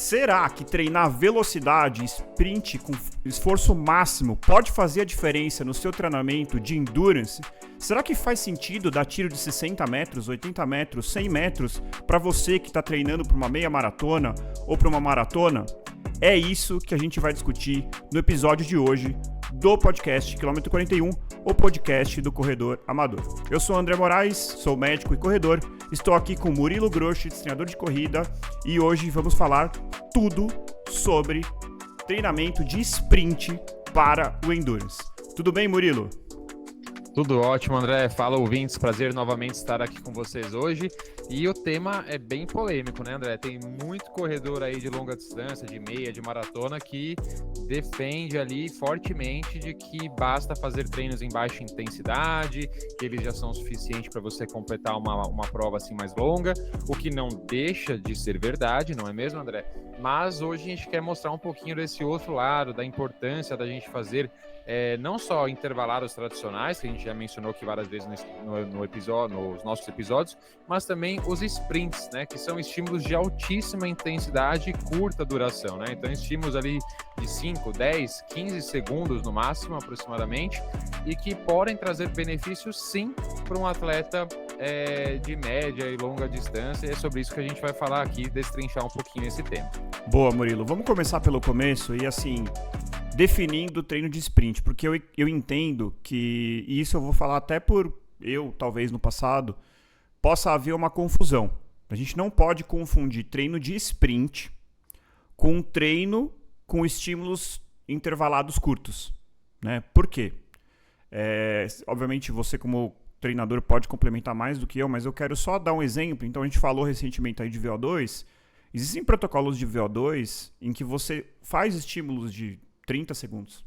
Será que treinar velocidade, sprint com esforço máximo pode fazer a diferença no seu treinamento de endurance? Será que faz sentido dar tiro de 60 metros, 80 metros, 100 metros para você que está treinando para uma meia maratona ou para uma maratona? É isso que a gente vai discutir no episódio de hoje do podcast Quilômetro 41, o podcast do corredor amador. Eu sou André Moraes, sou médico e corredor, estou aqui com Murilo Groschitz, treinador de corrida, e hoje vamos falar tudo sobre treinamento de sprint para o endurance. Tudo bem, Murilo? Tudo ótimo, André. Fala, ouvintes. Prazer novamente estar aqui com vocês hoje. E o tema é bem polêmico, né, André? Tem muito corredor aí de longa distância, de meia, de maratona, que defende ali fortemente de que basta fazer treinos em baixa intensidade, que eles já são suficientes para você completar uma prova assim mais longa, o que não deixa de ser verdade, não é mesmo, André? Mas hoje a gente quer mostrar um pouquinho desse outro lado, da importância da gente fazer não só intervalados tradicionais, que a gente já mencionou aqui várias vezes no episódio, nos nossos episódios, mas também os sprints, né, que são estímulos de altíssima intensidade e curta duração, né? Então, estímulos ali de 5, 10, 15 segundos no máximo, aproximadamente, e que podem trazer benefícios, sim, para um atleta de média e longa distância, e é sobre isso que a gente vai falar aqui, destrinchar um pouquinho esse tema. Boa, Murilo. Vamos começar pelo começo e, assim, definindo o treino de sprint, porque eu entendo que, e isso eu vou falar até por eu, talvez no passado, possa haver uma confusão. A gente não pode confundir treino de sprint com um treino com estímulos intervalados curtos, né? Por quê? Obviamente você como treinador pode complementar mais do que eu, mas eu quero só dar um exemplo. Então a gente falou recentemente aí de VO2. Existem protocolos de VO2 em que você faz estímulos de 30 segundos,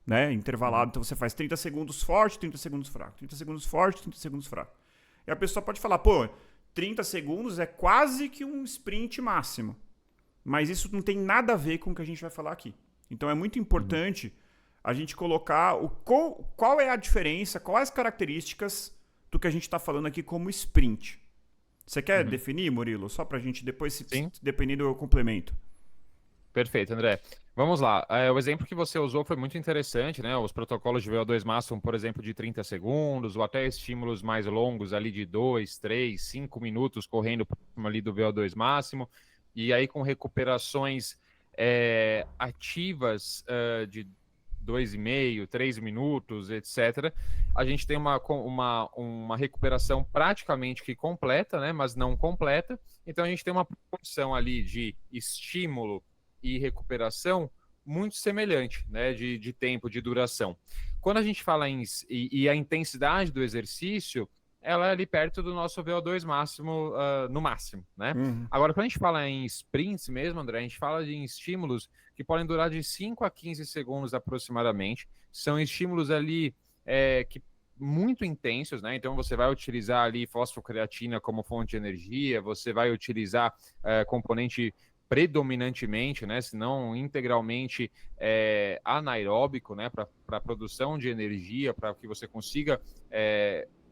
né? Intervalado. Então você faz 30 segundos forte, 30 segundos fraco, 30 segundos forte, 30 segundos fraco. E a pessoa pode falar, 30 segundos é quase que um sprint máximo. Mas isso não tem nada a ver com o que a gente vai falar aqui. Então é muito importante a gente colocar qual é a diferença, quais as características do que a gente está falando aqui como sprint. Você quer definir, Murilo? Só para a gente depois, se dependendo, eu complemento. Perfeito, André. Vamos lá. O exemplo que você usou foi muito interessante, né? Os protocolos de VO2 máximo, por exemplo, de 30 segundos, ou até estímulos mais longos ali de 2, 3, 5 minutos correndo ali do VO2 máximo, e aí com recuperações ativas de 2,5, 3 minutos, etc. A gente tem uma recuperação praticamente que completa, né? Mas não completa. Então a gente tem uma proporção ali de estímulo e recuperação muito semelhante, né, de tempo, de duração. Quando a gente fala e a intensidade do exercício, ela é ali perto do nosso VO2 máximo, no máximo, né? Agora, quando a gente fala em sprints mesmo, André, a gente fala de estímulos que podem durar de 5 a 15 segundos aproximadamente. São estímulos ali que muito intensos, né? Então você vai utilizar ali fosfocreatina como fonte de energia, você vai utilizar componente predominantemente, né, se não integralmente anaeróbico, né, para a produção de energia, para que você consiga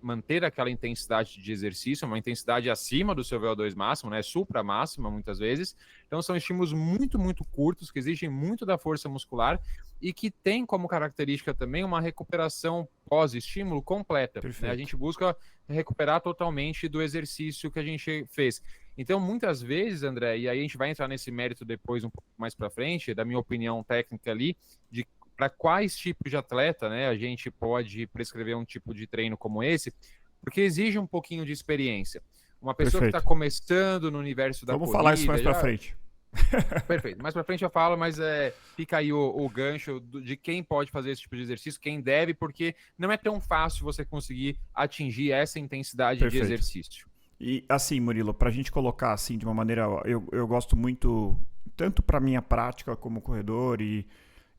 manter aquela intensidade de exercício, uma intensidade acima do seu VO2 máximo, né, supra-máxima muitas vezes. Então são estímulos muito, muito curtos, que exigem muito da força muscular e que tem como característica também uma recuperação pós-estímulo completa, né? A gente busca recuperar totalmente do exercício que a gente fez. Então, muitas vezes, André, e aí a gente vai entrar nesse mérito depois um pouco mais para frente, da minha opinião técnica ali, de para quais tipos de atleta, né, a gente pode prescrever um tipo de treino como esse, porque exige um pouquinho de experiência. Uma pessoa que está começando no universo da corrida... Vamos falar isso mais para frente. Perfeito. Mais para frente eu falo, mas fica aí o gancho de quem pode fazer esse tipo de exercício, quem deve, porque não é tão fácil você conseguir atingir essa intensidade de exercício. E assim, Murilo, para a gente colocar assim de uma maneira, eu gosto muito, tanto para minha prática como corredor, e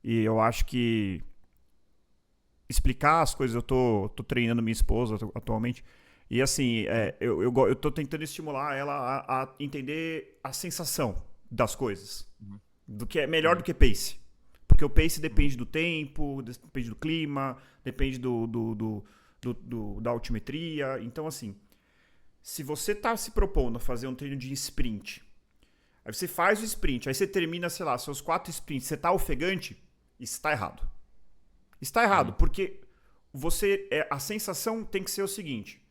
eu acho que explicar as coisas, eu tô treinando minha esposa atualmente, e assim, eu tô tentando estimular ela a entender a sensação das coisas, do que é melhor do que pace. Porque o pace depende do tempo, depende do clima, depende da altimetria. Então, assim, se você está se propondo a fazer um treino de sprint, Aí você faz o sprint, aí você termina, sei lá, seus 4 sprints, você tá ofegante, isso tá errado. Está errado, porque a sensação tem que ser o seguinte: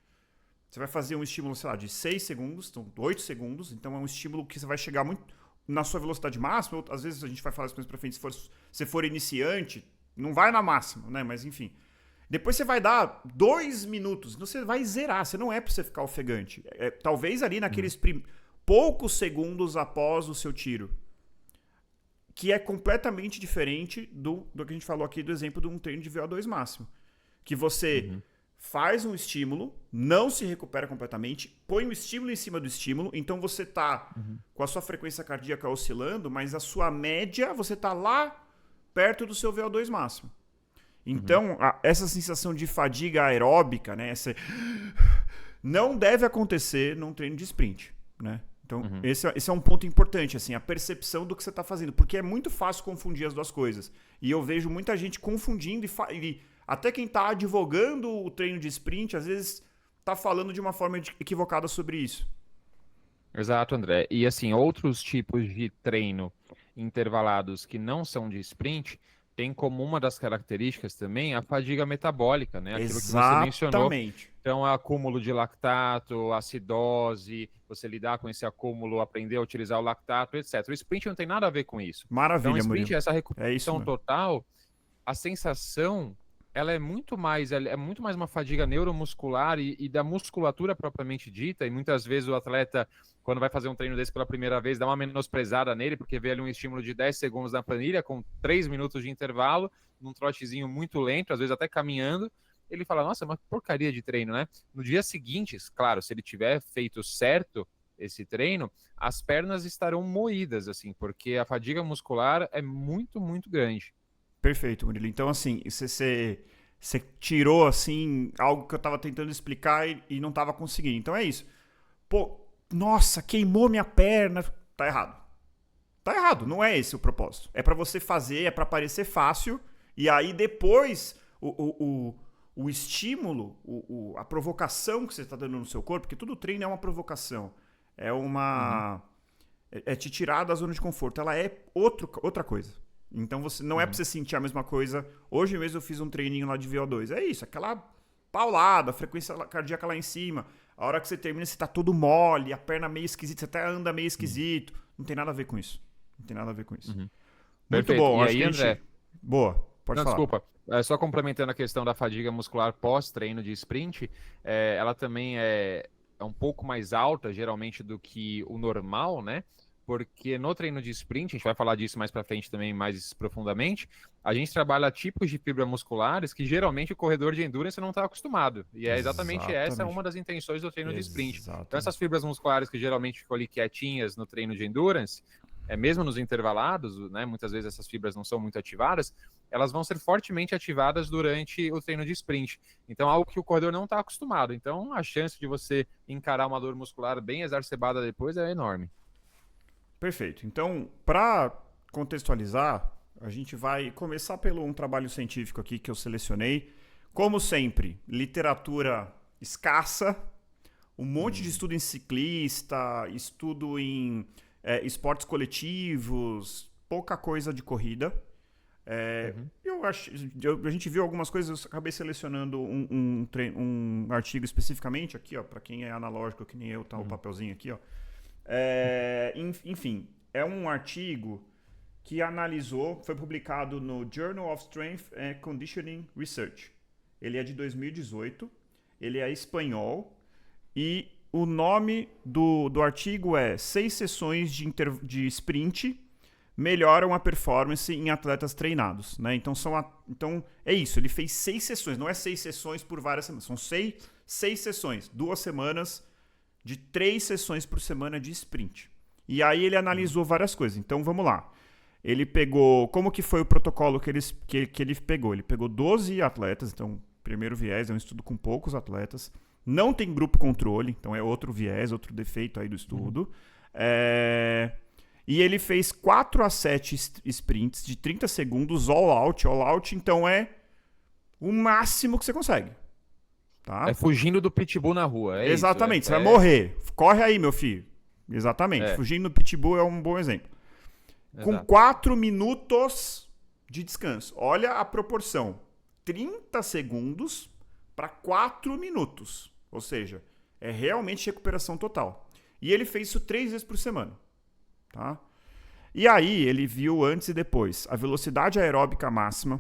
você vai fazer um estímulo, sei lá, de 6 segundos, então 8 segundos, então é um estímulo que você vai chegar muito na sua velocidade máxima. Às vezes a gente vai falar isso mais pra frente, se você for iniciante, não vai na máxima, né? Mas enfim. Depois você vai dar 2 minutos, então você vai zerar, você não é pra você ficar ofegante. Talvez ali naqueles poucos segundos após o seu tiro. Que é completamente diferente do que a gente falou aqui do exemplo de um treino de VO2 máximo. Que você faz um estímulo, não se recupera completamente, põe o estímulo em cima do estímulo, então você tá com a sua frequência cardíaca oscilando, mas a sua média, você tá lá perto do seu VO2 máximo. Então, essa sensação de fadiga aeróbica, né, não deve acontecer num treino de sprint, né? Então, esse é um ponto importante, assim, a percepção do que você está fazendo, porque é muito fácil confundir as duas coisas. E eu vejo muita gente confundindo e até quem está advogando o treino de sprint, às vezes está falando de uma forma equivocada sobre isso. Exato, André. E assim, outros tipos de treino intervalados que não são de sprint, tem como uma das características também a fadiga metabólica, né? Aquilo que você mencionou. Então, acúmulo de lactato, acidose, você lidar com esse acúmulo, aprender a utilizar o lactato, etc. O sprint não tem nada a ver com isso. Maravilha, então, o sprint, Murilo. essa recuperação total, a sensação, ela é muito mais uma fadiga neuromuscular e da musculatura propriamente dita, e muitas vezes o atleta, quando vai fazer um treino desse pela primeira vez, dá uma menosprezada nele, porque vê ali um estímulo de 10 segundos na planilha, com 3 minutos de intervalo, num trotezinho muito lento, às vezes até caminhando, ele fala, nossa, mas porcaria de treino, né? No dia seguinte, claro, se ele tiver feito certo esse treino, as pernas estarão moídas, assim, porque a fadiga muscular é muito, muito grande. Perfeito, Murilo. Então, assim, você tirou, assim, algo que eu tava tentando explicar e não tava conseguindo. Então é isso. Pô, nossa, queimou minha perna. Tá errado. Tá errado, não é esse o propósito. É pra você fazer, é pra parecer fácil, e aí depois o estímulo, a provocação que você está dando no seu corpo, porque todo treino é uma provocação. É uma... É te tirar da zona de conforto. Ela é outra coisa. Então você não é pra você sentir a mesma coisa. Hoje mesmo eu fiz um treininho lá de VO2. É isso, aquela paulada, a frequência cardíaca lá em cima. A hora que você termina, você tá todo mole, a perna meio esquisita, você até anda meio esquisito. Não tem nada a ver com isso. Não tem nada a ver com isso. Muito Perfeito. bom. E acho aí, que André... Boa, pode falar. Desculpa. Só complementando a questão da fadiga muscular pós-treino de sprint, ela também é um pouco mais alta, geralmente, do que o normal, né? Porque no treino de sprint, a gente vai falar disso mais para frente também, mais profundamente, a gente trabalha tipos de fibra musculares que geralmente o corredor de endurance não está acostumado. E é exatamente essa uma das intenções do treino de sprint. Então essas fibras musculares que geralmente ficam ali quietinhas no treino de endurance, mesmo nos intervalados, né, muitas vezes essas fibras não são muito ativadas, elas vão ser fortemente ativadas durante o treino de sprint. Então, algo que o corredor não está acostumado. Então, a chance de você encarar uma dor muscular bem exacerbada depois é enorme. Perfeito. Então, para contextualizar, a gente vai começar pelo um trabalho científico aqui que eu selecionei. Como sempre, literatura escassa, um monte de estudo em ciclista, estudo em esportes coletivos, pouca coisa de corrida. A gente viu algumas coisas, eu acabei selecionando um artigo especificamente aqui, ó, para quem é analógico, que nem eu, tá o papelzinho aqui, ó. Enfim, é um artigo que analisou, foi publicado no Journal of Strength and Conditioning Research. Ele é de 2018, ele é espanhol e o nome do artigo é 6 sessões de sprint melhoram a performance em atletas treinados, né? Então é isso, ele fez 6 sessões, não é 6 sessões por várias semanas, são 6 sessões, 2 semanas de 3 sessões por semana de sprint. E aí ele analisou várias coisas. Então vamos lá. Ele pegou, como que foi o protocolo que ele pegou? Ele pegou 12 atletas, então primeiro viés é um estudo com poucos atletas. Não tem grupo controle, então é outro viés, outro defeito aí do estudo. E ele fez 4 a 7 sprints de 30 segundos, all out. All out, então é o máximo que você consegue. Tá? É fugindo do pitbull na rua. Exatamente, você vai morrer. Corre aí, meu filho. Exatamente. Fugindo do pitbull é um bom exemplo. Exato. Com 4 minutos de descanso. Olha a proporção. 30 segundos para 4 minutos. Ou seja, é realmente recuperação total. E ele fez isso 3 vezes por semana. Tá? E aí ele viu antes e depois a velocidade aeróbica máxima,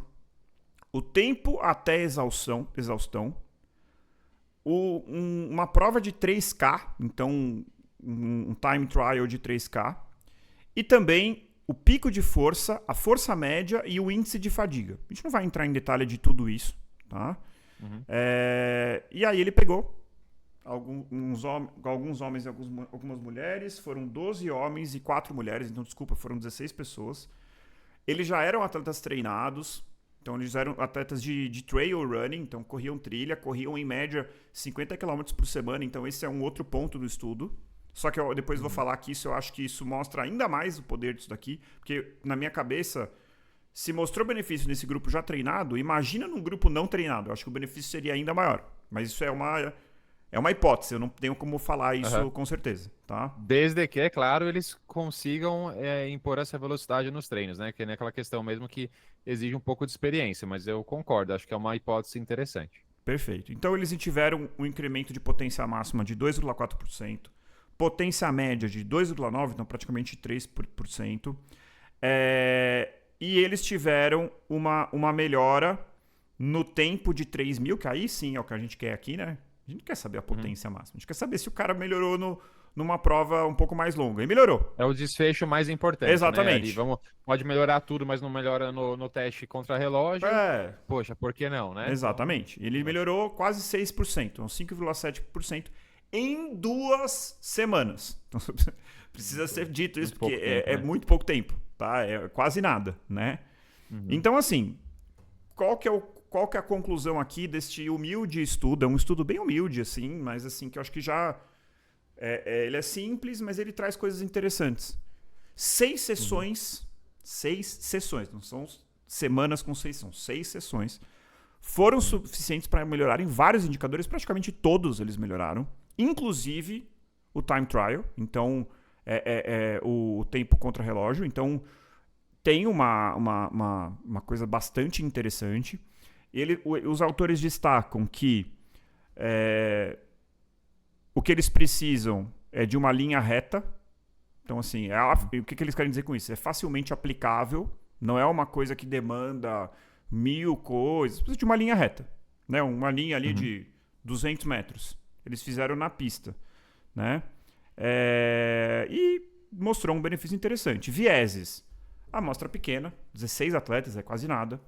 o tempo até exaustão, uma prova de 3K, então um time trial de 3K, e também o pico de força, a força média e o índice de fadiga. A gente não vai entrar em detalhe de tudo isso, tá? E aí ele pegou alguns homens e algumas mulheres, foram 12 homens e 4 mulheres, então desculpa, foram 16 pessoas. Eles já eram atletas treinados, então eles eram atletas de trail running, então corriam trilha, corriam em média 50 km por semana, então esse é um outro ponto do estudo. Só que eu depois vou falar que eu acho que isso mostra ainda mais o poder disso daqui, porque na minha cabeça, se mostrou benefício nesse grupo já treinado, imagina num grupo não treinado, eu acho que o benefício seria ainda maior. Mas isso é uma hipótese, eu não tenho como falar isso com certeza, tá? Desde que, é claro, eles consigam impor essa velocidade nos treinos, né? Que é aquela questão mesmo que exige um pouco de experiência, mas eu concordo, acho que é uma hipótese interessante. Perfeito. Então eles tiveram um incremento de potência máxima de 2,4%, potência média de 2,9%, então praticamente 3%. E eles tiveram uma melhora no tempo de 3.000, que aí sim é o que a gente quer aqui, né? A gente não quer saber a potência máxima. A gente quer saber se o cara melhorou numa prova um pouco mais longa. E melhorou. É o desfecho mais importante. Exatamente. Né? Pode melhorar tudo, mas não melhora no teste contra relógio. Poxa, por que não, né? Exatamente. Ele melhorou quase 6%, então 5,7% em 2 semanas. Então, precisa ser dito isso, porque é muito pouco tempo, tá? É quase nada, né? Então, assim, qual que é a conclusão aqui deste humilde estudo? É um estudo bem humilde, assim, mas assim, que eu acho que já... ele é simples, mas ele traz coisas interessantes. 6 sessões, 6 sessões, não são semanas com 6, são 6 sessões, foram suficientes para melhorarem vários indicadores, praticamente todos eles melhoraram, inclusive o time trial, então o tempo contra relógio. Então tem uma coisa bastante interessante. Os autores destacam que o que eles precisam é de uma linha reta. Então, assim, o que eles querem dizer com isso? É facilmente aplicável, não é uma coisa que demanda 1000 coisas, precisa de uma linha reta, né? Uma linha ali de 200 metros. Eles fizeram na pista, né? E mostrou um benefício interessante. Vieses. Amostra pequena, 16 atletas, é quase nada.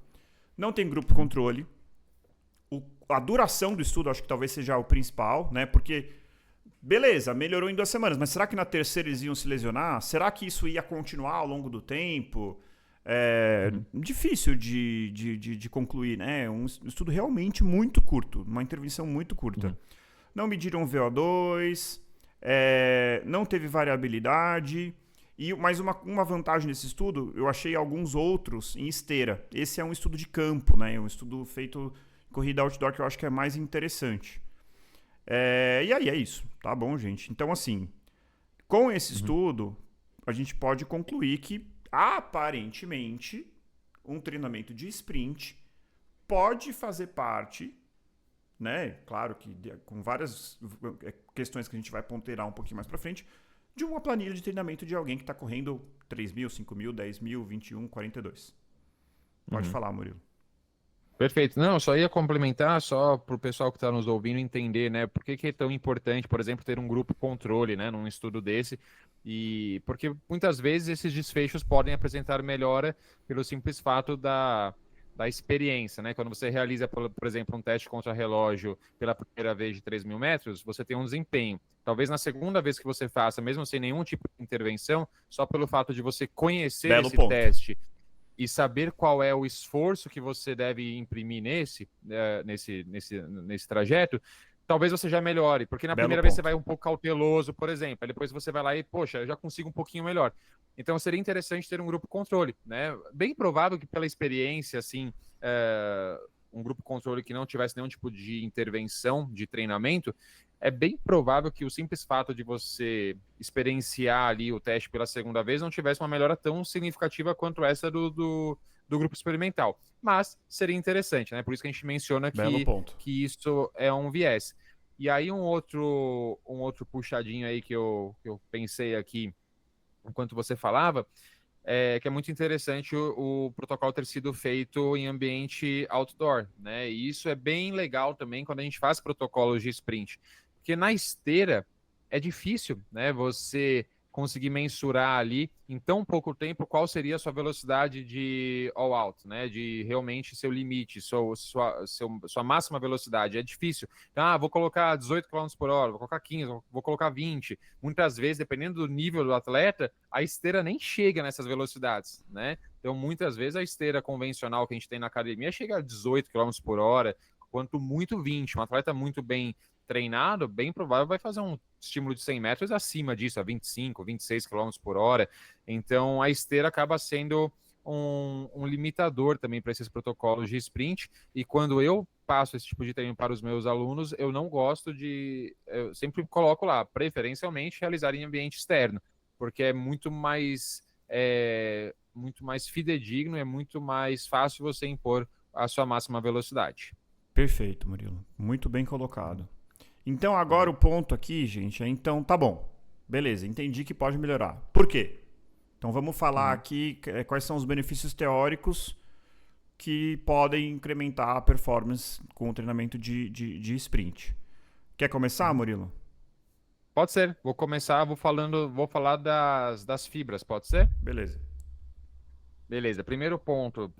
Não tem grupo controle. A duração do estudo, acho que talvez seja o principal, né? Porque, beleza, melhorou em 2 semanas, mas será que na terceira eles iam se lesionar? Será que isso ia continuar ao longo do tempo? Difícil de concluir, né? Um estudo realmente muito curto, uma intervenção muito curta. Não mediram VO2, não teve variabilidade. Mas uma vantagem desse estudo, eu achei alguns outros em esteira. Esse é um estudo de campo, né? É um estudo feito em corrida outdoor que eu acho que é mais interessante. E aí é isso, tá bom, gente? Então, assim, com esse estudo, a gente pode concluir que, aparentemente, um treinamento de sprint pode fazer parte, né? Claro que com várias questões que a gente vai ponderar um pouquinho mais pra frente, de uma planilha de treinamento de alguém que está correndo 3.000, 5.000, 10.000, 21, 42. Pode falar, Murilo. Perfeito. Não, só ia complementar só para o pessoal que está nos ouvindo entender, né? Por que é tão importante, por exemplo, ter um grupo controle, né, num estudo desse? E porque muitas vezes esses desfechos podem apresentar melhora pelo simples fato da experiência, né? Quando você realiza, por exemplo, um teste contra relógio pela primeira vez de 3.000 metros, você tem um desempenho. Talvez na segunda vez que você faça, mesmo sem nenhum tipo de intervenção, só pelo fato de você conhecer esse teste e saber qual é o esforço que você deve imprimir nesse trajeto, talvez você já melhore, porque na primeira vez você vai um pouco cauteloso, por exemplo, aí depois você vai lá e, poxa, eu já consigo um pouquinho melhor. Então seria interessante ter um grupo controle, né? Bem provável que pela experiência, assim, um grupo controle que não tivesse nenhum tipo de intervenção de treinamento, é bem provável que o simples fato de você experienciar ali o teste pela segunda vez não tivesse uma melhora tão significativa quanto essa do grupo experimental. Mas seria interessante, né? Por isso que a gente menciona Belo ponto. que isso é um viés. E aí um outro puxadinho aí que eu pensei aqui enquanto você falava, que é muito interessante o protocolo ter sido feito em ambiente outdoor, né? E isso é bem legal também quando a gente faz protocolos de sprint, porque na esteira é difícil, né? Você conseguir mensurar ali em tão pouco tempo qual seria a sua velocidade de all out, né? De realmente seu limite, sua máxima velocidade. É difícil. Então, vou colocar 18 km por hora, vou colocar 15, vou colocar 20. Muitas vezes, dependendo do nível do atleta, a esteira nem chega nessas velocidades, né? Então, muitas vezes, a esteira convencional que a gente tem na academia chega a 18 km por hora, quanto muito 20. Um atleta muito bem treinado, bem provável vai fazer um estímulo de 100 metros acima disso, a 25, 26 km por hora. Então, a esteira acaba sendo um limitador também para esses protocolos de sprint. E quando eu passo esse tipo de treino para os meus alunos, eu não gosto de... Eu sempre coloco lá, preferencialmente, realizar em ambiente externo, porque é muito mais fidedigno, é muito mais fácil você impor a sua máxima velocidade. Perfeito, Murilo. Muito bem colocado. Então agora o ponto aqui, gente, então tá bom. Beleza, entendi que pode melhorar. Por quê? Então vamos falar aqui quais são os benefícios teóricos que podem incrementar a performance com o treinamento de sprint. Quer começar, Murilo? Pode ser. Vou começar, vou falar das fibras, pode ser? Beleza. Beleza. Primeiro ponto,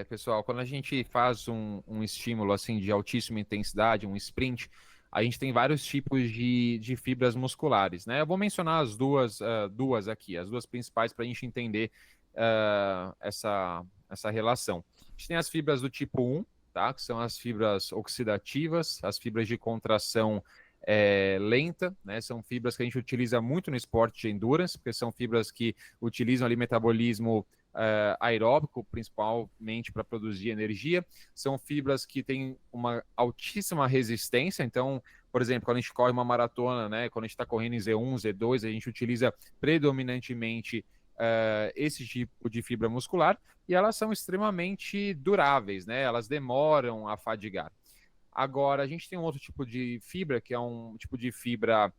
pessoal, quando a gente faz um estímulo assim de altíssima intensidade, um sprint, a gente tem vários tipos de fibras musculares, né? Eu vou mencionar as duas aqui, as duas principais para a gente entender essa relação. A gente tem as fibras do tipo 1, tá? Que são as fibras oxidativas, as fibras de contração lenta, né? São fibras que a gente utiliza muito no esporte de endurance, porque são fibras que utilizam ali metabolismo aeróbico, principalmente para produzir energia. São fibras que têm uma altíssima resistência. Então, por exemplo, quando a gente corre uma maratona, né, quando a gente está correndo em Z1, Z2, a gente utiliza predominantemente esse tipo de fibra muscular e elas são extremamente duráveis, né? Elas demoram a fadigar. Agora, a gente tem um outro tipo de fibra, que é um tipo de fibra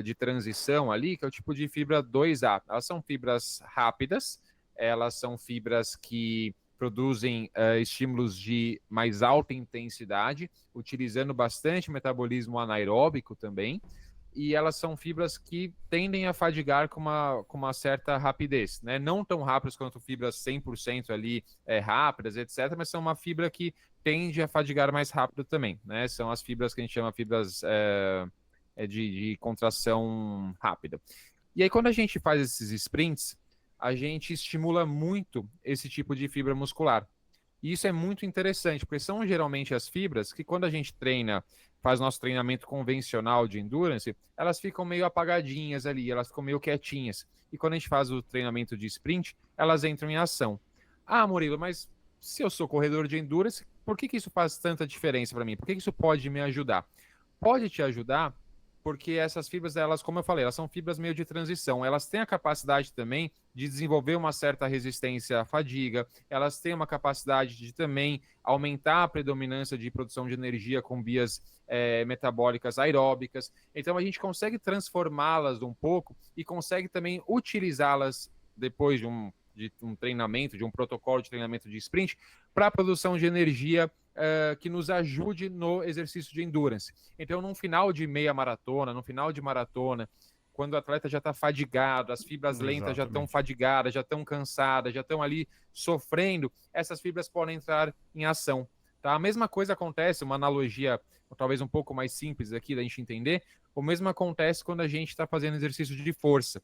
de transição ali, que é o tipo de fibra 2A. Elas são fibras rápidas, elas são fibras que produzem estímulos de mais alta intensidade, utilizando bastante metabolismo anaeróbico também, e elas são fibras que tendem a fadigar com uma certa rapidez, né? Não tão rápidas quanto fibras 100% ali rápidas, etc., mas são uma fibra que tende a fadigar mais rápido também, né? São as fibras que a gente chama fibras de contração rápida. E aí, quando a gente faz esses sprints, a gente estimula muito esse tipo de fibra muscular. E isso é muito interessante, porque são geralmente as fibras que, quando a gente faz nosso treinamento convencional de endurance, elas ficam meio apagadinhas ali, elas ficam meio quietinhas. E quando a gente faz o treinamento de sprint, elas entram em ação. Murilo, mas se eu sou corredor de endurance, por que isso faz tanta diferença para mim? Por que isso pode me ajudar? Pode te ajudar porque essas fibras, elas, como eu falei, elas são fibras meio de transição. Elas têm a capacidade também de desenvolver uma certa resistência à fadiga, elas têm uma capacidade de também aumentar a predominância de produção de energia com vias metabólicas aeróbicas. Então, a gente consegue transformá-las um pouco e consegue também utilizá-las depois de um treinamento, de um protocolo de treinamento de sprint, para a produção de energia que nos ajude no exercício de endurance. Então, no final de meia maratona, no final de maratona, quando o atleta já está fadigado, as fibras lentas já estão fadigadas, já estão cansadas, já estão ali sofrendo, essas fibras podem entrar em ação. Tá? A mesma coisa acontece, uma analogia talvez um pouco mais simples aqui da gente entender, o mesmo acontece quando a gente está fazendo exercício de força.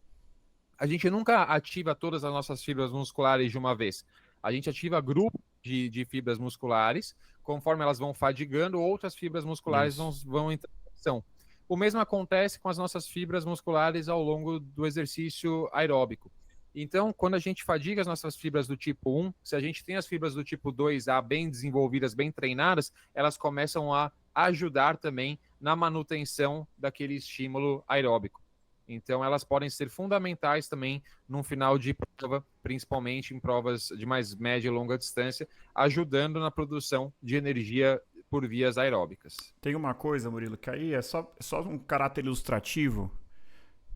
A gente nunca ativa todas as nossas fibras musculares de uma vez. A gente ativa grupos de fibras musculares, conforme elas vão fadigando, outras fibras musculares vão entrar em ação. O mesmo acontece com as nossas fibras musculares ao longo do exercício aeróbico. Então, quando a gente fadiga as nossas fibras do tipo 1, se a gente tem as fibras do tipo 2A bem desenvolvidas, bem treinadas, elas começam a ajudar também na manutenção daquele estímulo aeróbico. Então, elas podem ser fundamentais também num final de prova, principalmente em provas de mais média e longa distância, ajudando na produção de energia por vias aeróbicas. Tem uma coisa, Murilo, que aí é só um caráter ilustrativo.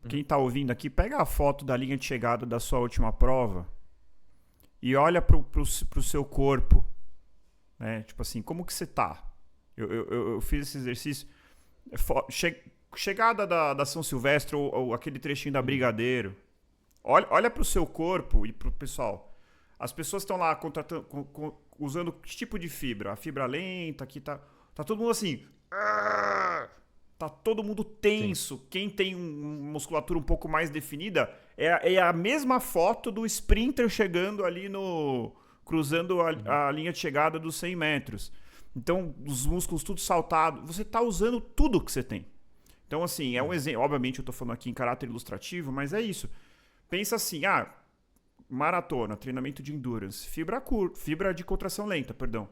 Quem está ouvindo aqui, pega a foto da linha de chegada da sua última prova e olha pro seu corpo, né? Tipo assim, como que você tá? Eu fiz esse exercício. Chegada da São Silvestre ou aquele trechinho da Brigadeiro. Olha pro seu corpo e pro pessoal. As pessoas estão lá usando que tipo de fibra? A fibra lenta, aqui tá todo mundo assim. Tá todo mundo tenso. Sim. Quem tem uma musculatura um pouco mais definida é a mesma foto do sprinter chegando ali cruzando a linha de chegada dos 100 metros. Então, os músculos tudo saltado. Você tá usando tudo que você tem. Então, assim, é um exemplo. Obviamente, eu tô falando aqui em caráter ilustrativo, mas é isso. Pensa assim, maratona, treinamento de endurance, fibra de contração lenta, perdão.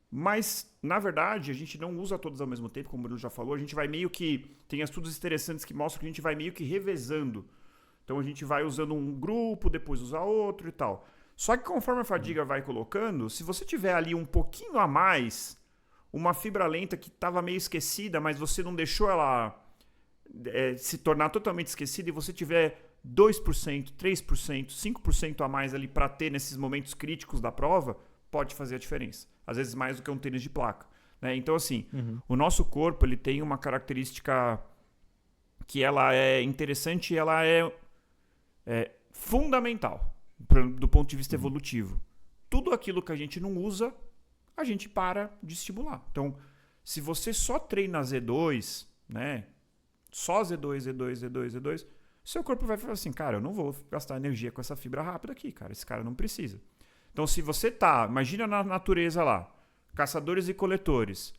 Mas, na verdade, a gente não usa todas ao mesmo tempo, como o Bruno já falou. A gente vai meio que... Tem estudos interessantes que mostram que a gente vai meio que revezando. Então, a gente vai usando um grupo, depois usa outro e tal. Só que conforme a fadiga vai colocando, se você tiver ali um pouquinho a mais, uma fibra lenta que estava meio esquecida, mas você não deixou ela se tornar totalmente esquecida, e você tiver 2%, 3%, 5% a mais ali para ter nesses momentos críticos da prova, pode fazer a diferença. Às vezes mais do que um tênis de placa, né? Então, assim, o nosso corpo ele tem uma característica que ela é interessante e ela é fundamental do ponto de vista evolutivo. Tudo aquilo que a gente não usa, a gente para de estimular. Então, se você só treina Z2, né? Só Z2, seu corpo vai falar assim, cara, eu não vou gastar energia com essa fibra rápida aqui, cara. Esse cara não precisa. Então, se você imagina na natureza lá, caçadores e coletores,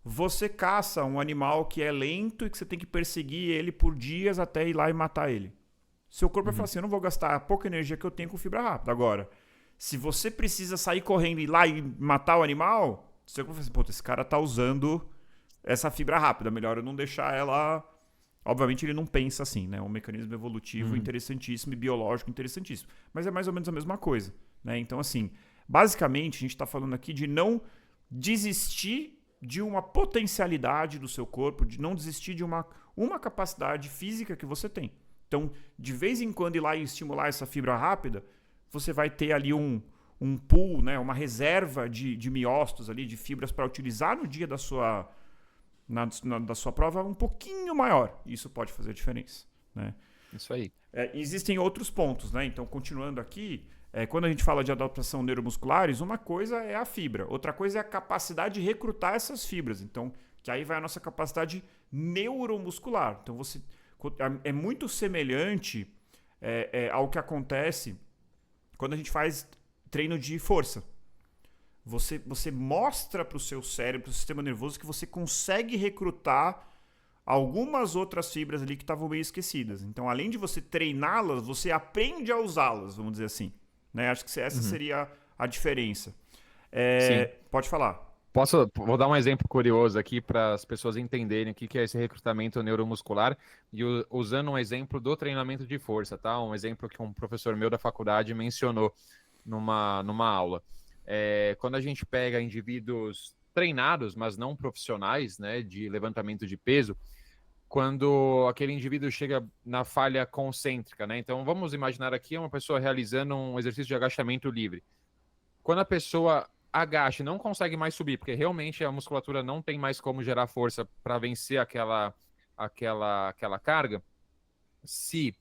você caça um animal que é lento e que você tem que perseguir ele por dias até ir lá e matar ele. Seu corpo vai falar assim, eu não vou gastar a pouca energia que eu tenho com fibra rápida. Agora, se você precisa sair correndo e ir lá e matar o animal, seu corpo vai falar assim, esse cara tá usando essa fibra rápida, melhor eu não deixar ela... Obviamente ele não pensa assim, né? É um mecanismo evolutivo interessantíssimo e biológico interessantíssimo. Mas é mais ou menos a mesma coisa, né? Então, assim, basicamente a gente está falando aqui de não desistir de uma potencialidade do seu corpo, de não desistir de uma capacidade física que você tem. Então, de vez em quando ir lá e estimular essa fibra rápida, você vai ter ali um pool, né? Uma reserva de miócitos ali, de fibras para utilizar no dia da sua prova um pouquinho maior. Isso pode fazer a diferença, né? Isso aí. Existem outros pontos, né? Então, continuando aqui, quando a gente fala de adaptação neuromusculares, uma coisa é a fibra, outra coisa é a capacidade de recrutar essas fibras. Então, que aí vai a nossa capacidade neuromuscular. Então, é muito semelhante ao que acontece quando a gente faz treino de força. Você mostra para o seu cérebro, para o sistema nervoso, que você consegue recrutar algumas outras fibras ali que estavam meio esquecidas. Então, além de você treiná-las, você aprende a usá-las, vamos dizer assim, né? Acho que essa seria a diferença. Pode falar. Vou dar um exemplo curioso aqui para as pessoas entenderem o que é esse recrutamento neuromuscular e usando um exemplo do treinamento de força, tá? Um exemplo que um professor meu da faculdade mencionou numa aula. Quando a gente pega indivíduos treinados, mas não profissionais, né, de levantamento de peso, quando aquele indivíduo chega na falha concêntrica, né? Então, vamos imaginar aqui uma pessoa realizando um exercício de agachamento livre. Quando a pessoa agacha e não consegue mais subir, porque realmente a musculatura não tem mais como gerar força para vencer aquela carga, se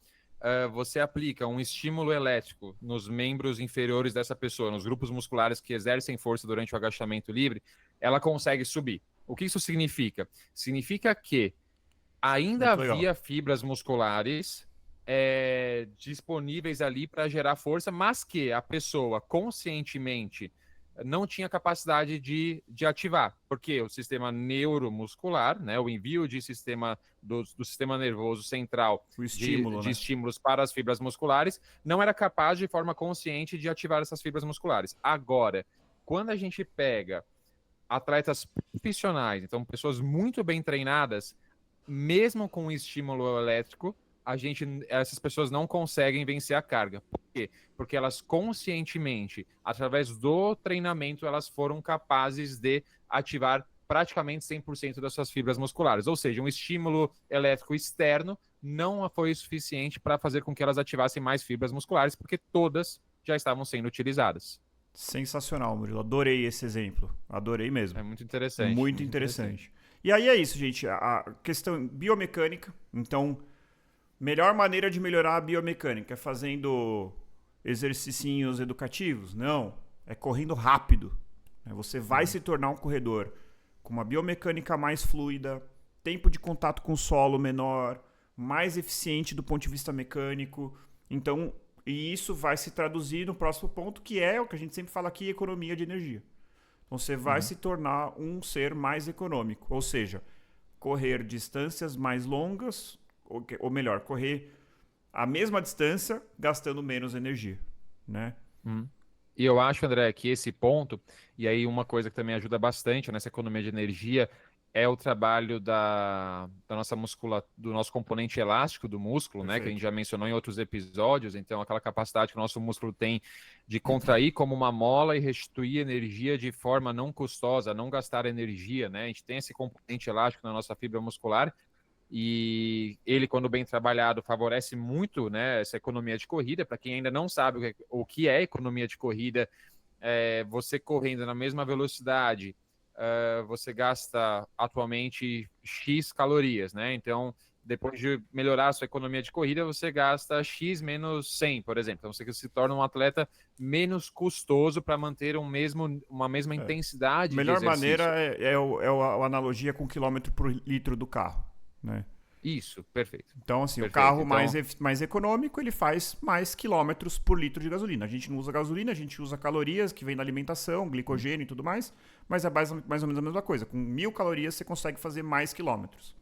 você aplica um estímulo elétrico nos membros inferiores dessa pessoa, nos grupos musculares que exercem força durante o agachamento livre, ela consegue subir. O que isso significa? Significa que ainda havia fibras musculares disponíveis ali para gerar força, mas que a pessoa conscientemente não tinha capacidade de ativar, porque o sistema neuromuscular, né, o envio de sistema do sistema nervoso central de estímulos para as fibras musculares, não era capaz de forma consciente de ativar essas fibras musculares. Agora, quando a gente pega atletas profissionais, então pessoas muito bem treinadas, mesmo com um estímulo elétrico, essas pessoas não conseguem vencer a carga. Por quê? Porque elas conscientemente, através do treinamento, elas foram capazes de ativar praticamente 100% das suas fibras musculares. Ou seja, um estímulo elétrico externo não foi suficiente para fazer com que elas ativassem mais fibras musculares, porque todas já estavam sendo utilizadas. Sensacional, Murilo. Adorei esse exemplo. Adorei É mesmo. muito interessante. Muito interessante. E aí é isso, gente. A questão biomecânica. Então, melhor maneira de melhorar a biomecânica é fazendo exercicinhos educativos? Não. É correndo rápido. Você vai se tornar um corredor com uma biomecânica mais fluida, tempo de contato com o solo menor, mais eficiente do ponto de vista mecânico. Então, e isso vai se traduzir no próximo ponto, que é o que a gente sempre fala aqui, economia de energia. Então, você vai se tornar um ser mais econômico. Ou seja, correr distâncias mais longas, ou melhor, correr a mesma distância gastando menos energia, né? E eu acho, André, que esse ponto, e aí uma coisa que também ajuda bastante nessa economia de energia, é o trabalho da nossa do nosso componente elástico do músculo, né? Que a gente Perfeito. já mencionou em outros episódios. Então, aquela capacidade que o nosso músculo tem de contrair como uma mola e restituir energia de forma não custosa, não gastar energia, né? A gente tem esse componente elástico na nossa fibra muscular e ele, quando bem trabalhado, favorece muito, né, essa economia de corrida. Para quem ainda não sabe o que é economia de corrida, você correndo na mesma velocidade, você gasta atualmente X calorias, né? Então, depois de melhorar a sua economia de corrida, você gasta X menos 100, por exemplo. Então, você se torna um atleta menos custoso para manter uma mesma A intensidade de melhor maneira exercício. a analogia com quilômetro por litro do carro, né? Isso, perfeito. Então, assim, o Perfeito. carro Então, mais econômico, ele faz mais quilômetros por litro de gasolina. A gente não usa gasolina, a gente usa calorias que vem da alimentação, glicogênio e tudo mais, mas é mais ou menos a mesma coisa. Com 1.000 calorias, você consegue fazer mais quilômetros.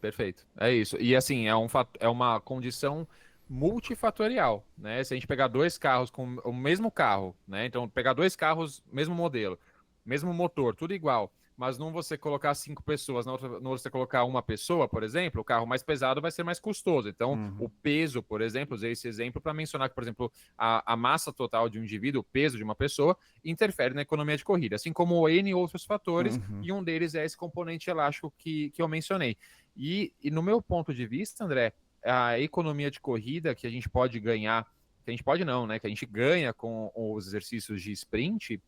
perfeito. É isso. E assim, é uma condição multifatorial, né? Se a gente pegar dois carros com o mesmo carro, né? Então, pegar dois carros, mesmo modelo, mesmo motor, tudo igual, mas num você colocar 5 pessoas, no outro você colocar uma pessoa, por exemplo, o carro mais pesado vai ser mais custoso. Então, o peso, por exemplo, usei esse exemplo para mencionar que, por exemplo, a massa total de um indivíduo, o peso de uma pessoa, interfere na economia de corrida, assim como N outros fatores, e um deles é esse componente elástico que eu mencionei. E no meu ponto de vista, André, a economia de corrida que a gente pode ganhar, que a gente pode não, né? Que a gente ganha com os exercícios de sprint,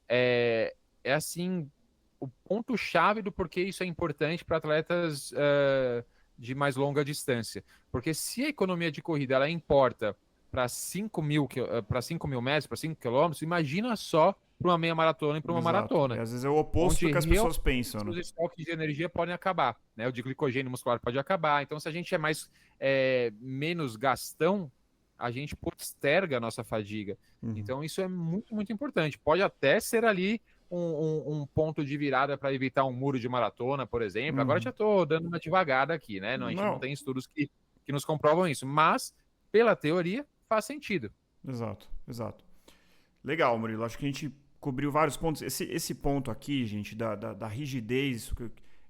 é assim, o ponto-chave do porquê isso é importante para atletas de mais longa distância. Porque se a economia de corrida ela importa para 5.000 metros, para 5 quilômetros, imagina só para uma meia maratona e para uma Exato. E maratona, às vezes é o oposto do onde que as pessoas pensam, né? os estoques de energia podem acabar, né? O de glicogênio muscular pode acabar. Então, se a gente é menos gastão, a gente posterga a nossa fadiga. Então, isso é muito, muito importante. Pode até ser ali um ponto de virada para evitar um muro de maratona, por exemplo. Agora já estou dando uma devagada aqui, né? Não, a gente não Não, tem estudos que nos comprovam isso, mas pela teoria faz sentido. exato, exato. Legal, Murilo. Acho que a gente cobriu vários pontos. Esse ponto aqui, gente, da rigidez,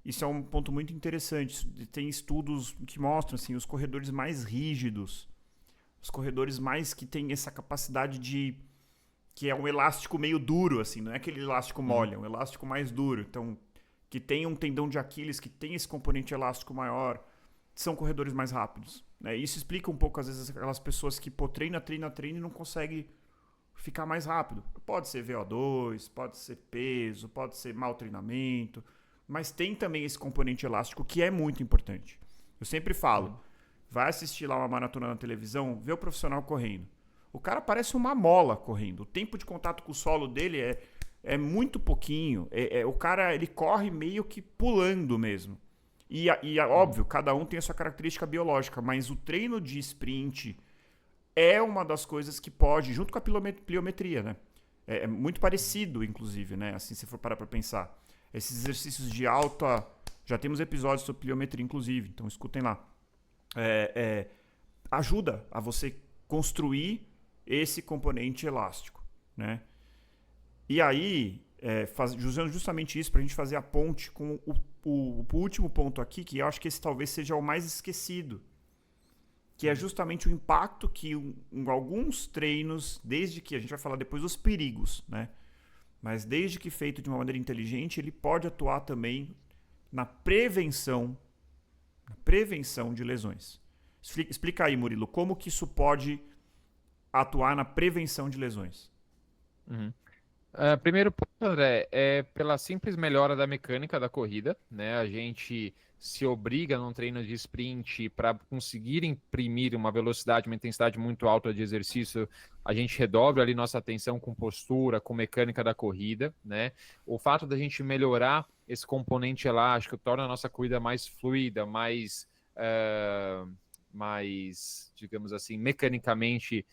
isso é um ponto muito interessante. Tem estudos que mostram assim, os corredores mais rígidos, os corredores mais que têm essa capacidade de que é um elástico meio duro, assim, não é aquele elástico mole, é um elástico mais duro. Então, que tem um tendão de Aquiles que tem esse componente elástico maior, são corredores mais rápidos. Né? Isso explica um pouco, às vezes, aquelas pessoas que treina e não consegue ficar mais rápido. Pode ser VO2, pode ser peso, pode ser mau treinamento, mas tem também esse componente elástico que é muito importante. Eu sempre falo, vai assistir lá uma maratona na televisão, vê o profissional correndo. O cara parece uma mola correndo. O tempo de contato com o solo dele é muito pouquinho. O cara ele corre meio que pulando mesmo. E óbvio, cada um tem a sua característica biológica, mas o treino de sprint é uma das coisas que pode, junto com a pliometria, né? É muito parecido, inclusive, né? Assim, se for parar pra pensar. Esses exercícios de alta... Já temos episódios sobre pliometria, inclusive, então escutem lá. Ajuda a você construir esse componente elástico, né? E aí, usando justamente isso para a gente fazer a ponte com o último ponto aqui, que eu acho que esse talvez seja o mais esquecido, que é justamente o impacto que alguns treinos, desde que a gente vai falar depois dos perigos, né? Mas desde que feito de uma maneira inteligente, ele pode atuar também na prevenção de lesões. Explica aí, Murilo, como que isso pode atuar na prevenção de lesões. Uhum. Primeiro ponto, André, é pela simples melhora da mecânica da corrida, né? A gente se obriga num treino de sprint para conseguir imprimir uma velocidade, uma intensidade muito alta de exercício, a gente redobra ali nossa atenção com postura, com mecânica da corrida, né? O fato da gente melhorar esse componente elástico torna a nossa corrida mais fluida, mais, digamos assim, mecanicamente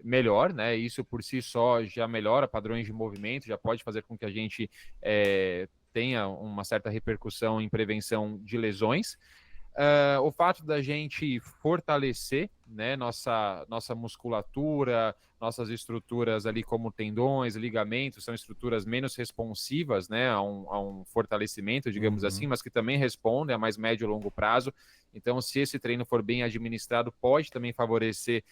melhor, né? Isso por si só já melhora padrões de movimento, já pode fazer com que a gente tenha uma certa repercussão em prevenção de lesões. O fato da gente fortalecer, né, nossa musculatura, nossas estruturas ali como tendões, ligamentos, são estruturas menos responsivas, né, a um fortalecimento, digamos assim, mas que também respondem a mais médio e longo prazo. Então, se esse treino for bem administrado, pode também favorecer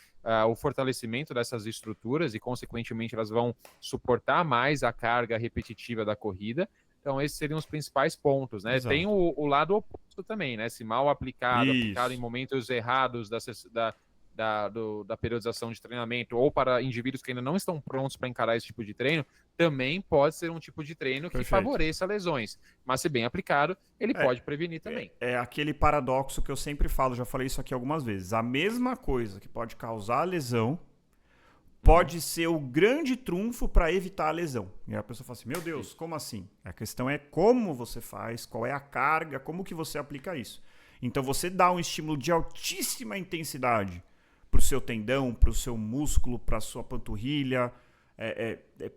o fortalecimento dessas estruturas e, consequentemente, elas vão suportar mais a carga repetitiva da corrida. Então, esses seriam os principais pontos, né? Exato. Tem o lado oposto também, né? Se mal aplicado em momentos errados da periodização de treinamento ou para indivíduos que ainda não estão prontos para encarar esse tipo de treino, também pode ser um tipo de treino que favoreça lesões. Mas, se bem aplicado, ele pode prevenir também. É aquele paradoxo que eu sempre falo, já falei isso aqui algumas vezes. A mesma coisa que pode causar lesão pode ser o grande trunfo para evitar a lesão. E a pessoa fala assim, meu Deus, como assim? A questão é como você faz, qual é a carga, como que você aplica isso. Então você dá um estímulo de altíssima intensidade para o seu tendão, para o seu músculo, para a sua panturrilha.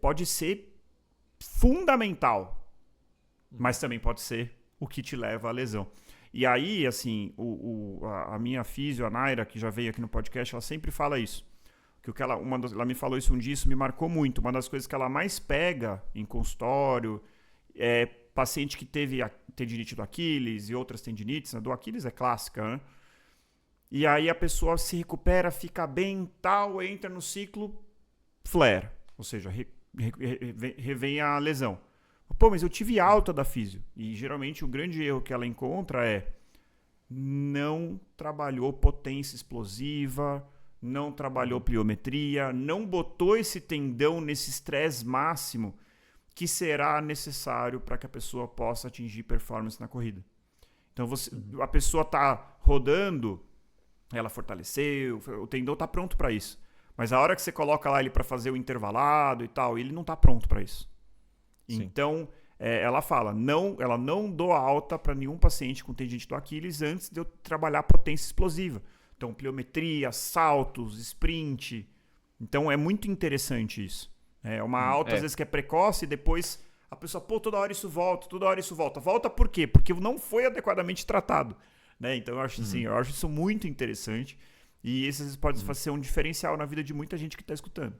Pode ser fundamental, mas também pode ser o que te leva à lesão. E aí, assim, a minha físio, a Naira, que já veio aqui no podcast, ela sempre fala isso. Ela me falou isso um dia, isso me marcou muito. Uma das coisas que ela mais pega em consultório é paciente que teve tendinite do Aquiles e outras tendinites, né? Do Aquiles é clássica, né? E aí a pessoa se recupera, fica bem, tal, entra no ciclo flare, ou seja, revém a lesão. Pô, mas eu tive alta da físio. E geralmente o grande erro que ela encontra é não trabalhou potência explosiva, não trabalhou pliometria, não botou esse tendão nesse estresse máximo que será necessário para que a pessoa possa atingir performance na corrida. Então a pessoa está rodando, ela fortaleceu, o tendão está pronto para isso. Mas a hora que você coloca lá ele para fazer o intervalado e tal, ele não está pronto para isso. Sim. Então, ela fala, ela não doa alta para nenhum paciente com tendinite do Aquiles antes de eu trabalhar potência explosiva. Então, pliometria, saltos, sprint. Então, é muito interessante isso. É uma alta, às vezes, que é precoce e depois a pessoa, toda hora isso volta, toda hora isso volta. Volta por quê? Porque não foi adequadamente tratado. Né? Então, eu acho, assim, eu acho isso muito interessante. E isso pode ser um diferencial na vida de muita gente que está escutando.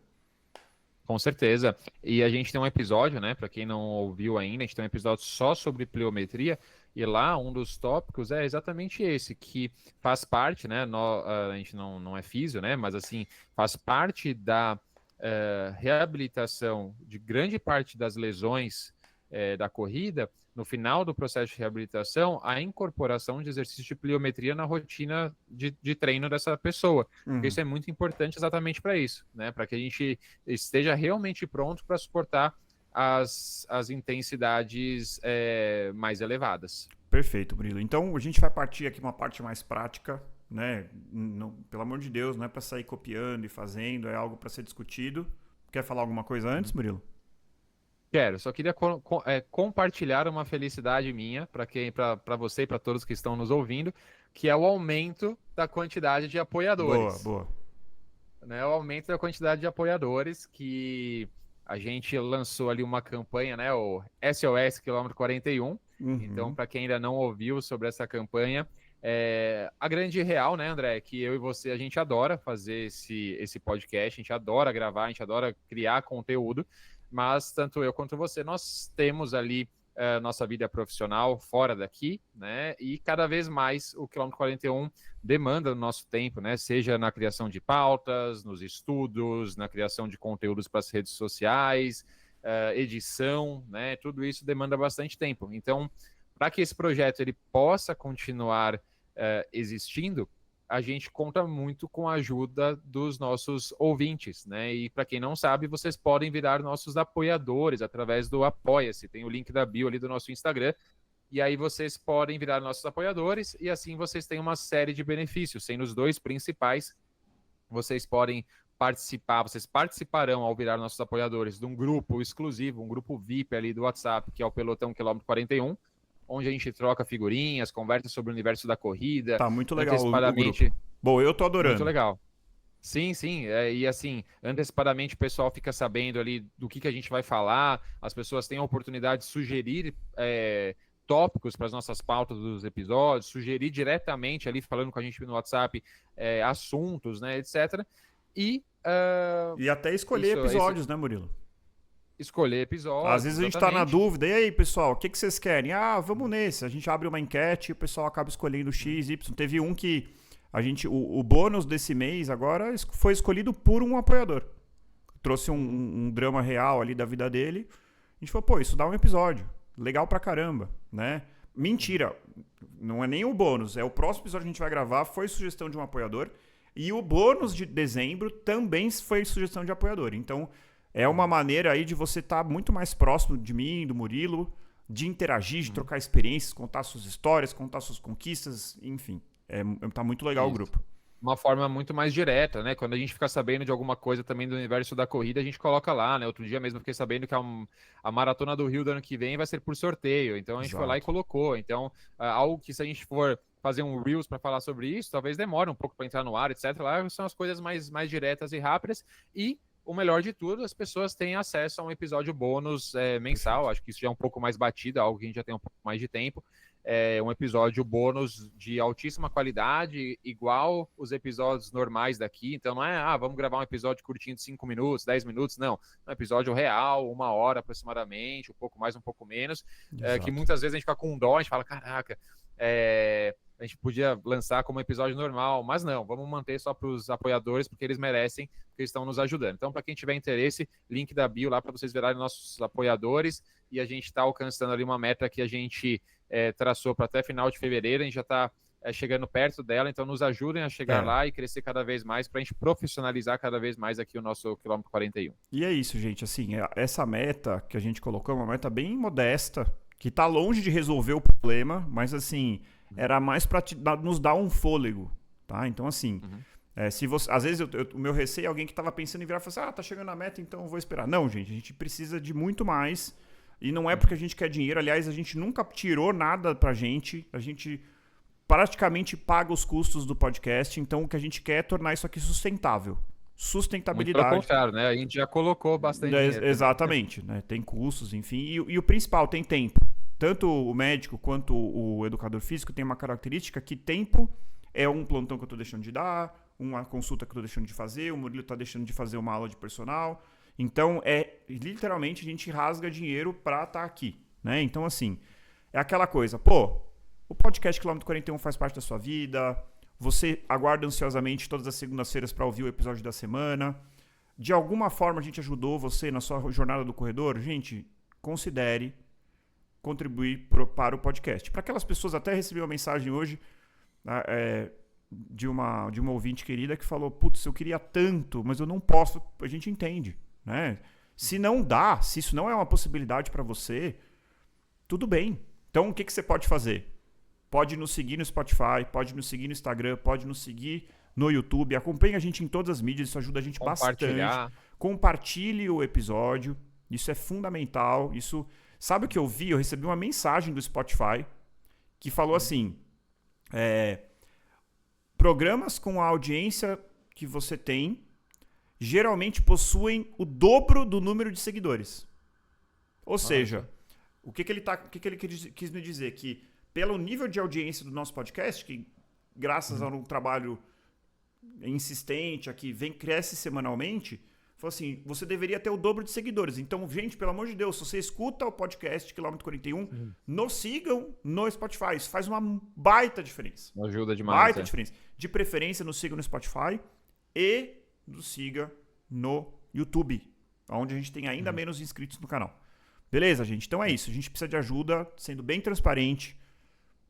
Com certeza. E a gente tem um episódio, né? Para quem não ouviu ainda, a gente tem um episódio só sobre pliometria. E lá, um dos tópicos é exatamente esse, que faz parte, né? A gente não é físio, né? Mas, assim, faz parte da reabilitação de grande parte das lesões da corrida. No final do processo de reabilitação, a incorporação de exercício de pliometria na rotina de treino dessa pessoa. Isso é muito importante exatamente para isso, né? Para que a gente esteja realmente pronto para suportar as intensidades mais elevadas. Perfeito, Murilo. Então, a gente vai partir aqui uma parte mais prática, né? Não, pelo amor de Deus, não é para sair copiando e fazendo, é algo para ser discutido. Quer falar alguma coisa antes, Murilo? Quero, só queria compartilhar uma felicidade minha para você e para todos que estão nos ouvindo, que é o aumento da quantidade de apoiadores. Boa. Né, o aumento da quantidade de apoiadores, que a gente lançou ali uma campanha, né, o SOS Quilômetro 41. Então, para quem ainda não ouviu sobre essa campanha, a grande real, né, André, é que eu e você, a gente adora fazer esse podcast, a gente adora gravar, a gente adora criar conteúdo, mas tanto eu quanto você, nós temos ali nossa vida profissional fora daqui, né? E cada vez mais o Quilômetro 41 demanda o nosso tempo, né? Seja na criação de pautas, nos estudos, na criação de conteúdos para as redes sociais, edição, né? Tudo isso demanda bastante tempo. Então, para que esse projeto ele possa continuar existindo, a gente conta muito com a ajuda dos nossos ouvintes, né? E para quem não sabe, vocês podem virar nossos apoiadores através do Apoia-se. Tem o link da bio ali do nosso Instagram. E aí vocês podem virar nossos apoiadores e assim vocês têm uma série de benefícios, sendo os dois principais. Vocês podem participar, vocês participarão ao virar nossos apoiadores de um grupo exclusivo, um grupo VIP ali do WhatsApp, que é o Pelotão Quilômetro 41, onde a gente troca figurinhas, conversa sobre o universo da corrida. Tá muito legal antecipadamente. o grupo. Bom, eu tô adorando. Muito legal. Sim, sim. E assim, antecipadamente o pessoal fica sabendo ali do que a gente vai falar, as pessoas têm a oportunidade de sugerir tópicos para as nossas pautas dos episódios, sugerir diretamente ali, falando com a gente no WhatsApp, assuntos, né, etc. E até escolher episódios, né, Murilo? Escolher episódios. Às vezes a gente tá na dúvida. E aí, pessoal, o que vocês querem? Ah, vamos nesse. A gente abre uma enquete e o pessoal acaba escolhendo X, Y. Teve um que o bônus desse mês agora foi escolhido por um apoiador. Trouxe um drama real ali da vida dele. A gente falou, pô, isso dá um episódio. Legal pra caramba, né? Mentira. Não é nem o bônus. É o próximo episódio que a gente vai gravar. Foi sugestão de um apoiador. E o bônus de dezembro também foi sugestão de apoiador. Então, é uma maneira aí de você estar muito mais próximo de mim, do Murilo, de interagir, de trocar experiências, contar suas histórias, contar suas conquistas, enfim. Tá muito legal o grupo. Uma forma muito mais direta, né? Quando a gente fica sabendo de alguma coisa também do universo da corrida, a gente coloca lá, né? Outro dia mesmo eu fiquei sabendo que a Maratona do Rio do ano que vem vai ser por sorteio. Então a gente foi lá e colocou. Então, algo que se a gente for fazer um Reels para falar sobre isso, talvez demore um pouco para entrar no ar, etc. Lá são as coisas mais diretas e rápidas. E o melhor de tudo, as pessoas têm acesso a um episódio bônus mensal. Acho que isso já é um pouco mais batido, algo que a gente já tem um pouco mais de tempo. Um episódio bônus de altíssima qualidade, igual os episódios normais daqui. Então não é, vamos gravar um episódio curtinho de 5 minutos, 10 minutos, não. É um episódio real, 1 hora aproximadamente, um pouco mais, um pouco menos, que muitas vezes a gente fica com dó, a gente fala, caraca, a gente podia lançar como episódio normal, mas não, vamos manter só para os apoiadores, porque eles merecem, porque eles estão nos ajudando. Então, para quem tiver interesse, link da bio lá para vocês virarem nossos apoiadores, e a gente está alcançando ali uma meta que a gente traçou para até final de fevereiro, a gente já está chegando perto dela, então nos ajudem a chegar lá e crescer cada vez mais, para a gente profissionalizar cada vez mais aqui o nosso Quilômetro 41. E é isso, gente, assim, essa meta que a gente colocou é uma meta bem modesta, que está longe de resolver o problema, mas assim, era mais para nos dar um fôlego, tá? Então assim, se você, às vezes o meu receio é alguém que estava pensando em virar e falar assim, tá chegando a meta, então eu vou esperar. Não, gente, a gente precisa de muito mais, e não é porque a gente quer dinheiro, aliás, a gente nunca tirou nada pra gente, a gente praticamente paga os custos do podcast, então o que a gente quer é tornar isso aqui sustentável. Sustentabilidade. Muito pelo contrário, né? A gente já colocou bastante dinheiro. Exatamente, né? Tem custos, enfim, e o principal, tem tempo. Tanto o médico quanto o educador físico tem uma característica que tempo é um plantão que eu estou deixando de dar, uma consulta que eu estou deixando de fazer, o Murilo está deixando de fazer uma aula de personal. Então, literalmente, a gente rasga dinheiro para estar aqui, né? Então, assim, é aquela coisa, o podcast Quilômetro 41 faz parte da sua vida, você aguarda ansiosamente todas as segundas-feiras para ouvir o episódio da semana. De alguma forma, a gente ajudou você na sua jornada do corredor? Gente, considere contribuir para o podcast. Para aquelas pessoas, até recebi uma mensagem hoje de uma ouvinte querida que falou, putz, eu queria tanto, mas eu não posso. A gente entende, né? Se não dá, se isso não é uma possibilidade para você, tudo bem. Então, o que você pode fazer? Pode nos seguir no Spotify, pode nos seguir no Instagram, pode nos seguir no YouTube. Acompanhe a gente em todas as mídias, isso ajuda a gente bastante. Compartilhe o episódio, isso é fundamental. Isso, sabe o que eu vi? Eu recebi uma mensagem do Spotify que falou assim, programas com a audiência que você tem geralmente possuem o dobro do número de seguidores. Ou seja, o que ele quis me dizer? Que pelo nível de audiência do nosso podcast, que graças a um trabalho insistente aqui, cresce semanalmente, falou assim, você deveria ter o dobro de seguidores. Então, gente, pelo amor de Deus, se você escuta o podcast Quilômetro 41, nos sigam no Spotify. Isso faz uma baita diferença. Ajuda demais. Baita diferença. De preferência, nos siga no Spotify e nos siga no YouTube, onde a gente tem ainda menos inscritos no canal. Beleza, gente? Então é isso. A gente precisa de ajuda, sendo bem transparente.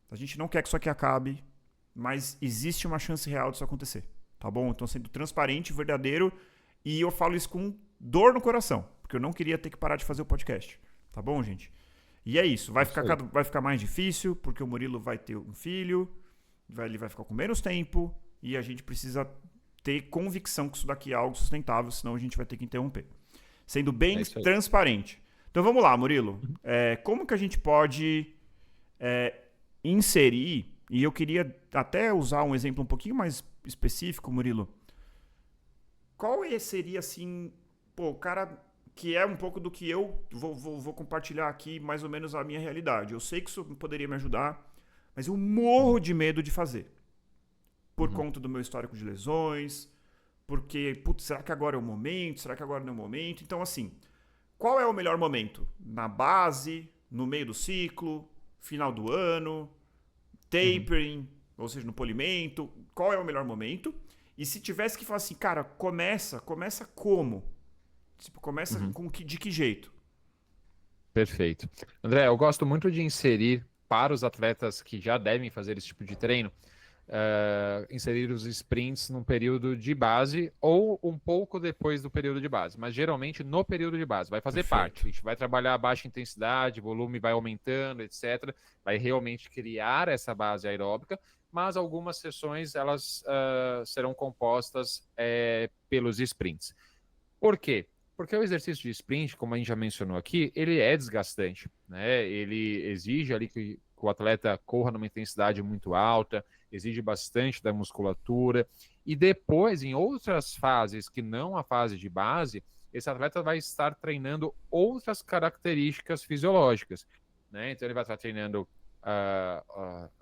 A gente não quer que isso aqui acabe, mas existe uma chance real disso acontecer. Tá bom? Então, sendo transparente, verdadeiro. E eu falo isso com dor no coração, porque eu não queria ter que parar de fazer o podcast. Tá bom, gente? E é isso. Vai ficar mais difícil, porque o Murilo vai ter um filho, ele vai ficar com menos tempo, e a gente precisa ter convicção que isso daqui é algo sustentável, senão a gente vai ter que interromper. Sendo bem transparente. Então vamos lá, Murilo. Como que a gente pode inserir, e eu queria até usar um exemplo um pouquinho mais específico, Murilo. Qual seria, assim, o cara que é um pouco do que eu vou compartilhar aqui, mais ou menos a minha realidade. Eu sei que isso poderia me ajudar, mas eu morro de medo de fazer. Por conta do meu histórico de lesões, porque, putz, será que agora é o momento? Será que agora não é o momento? Então, assim, qual é o melhor momento? Na base, no meio do ciclo, final do ano, tapering, ou seja, no polimento? Qual é o melhor momento? E se tivesse que falar assim, cara, começa como? Tipo, começa de que jeito? Perfeito. André, eu gosto muito de inserir para os atletas que já devem fazer esse tipo de treino, inserir os sprints num período de base ou um pouco depois do período de base, mas geralmente no período de base. Vai fazer parte. A gente vai trabalhar a baixa intensidade, volume vai aumentando, etc. Vai realmente criar essa base aeróbica, mas algumas sessões elas serão compostas pelos sprints. Por quê? Porque o exercício de sprint, como a gente já mencionou aqui, ele é desgastante, né? Ele exige ali que o atleta corra numa intensidade muito alta, exige bastante da musculatura, e depois, em outras fases que não a fase de base, esse atleta vai estar treinando outras características fisiológicas, né? Então ele vai estar treinando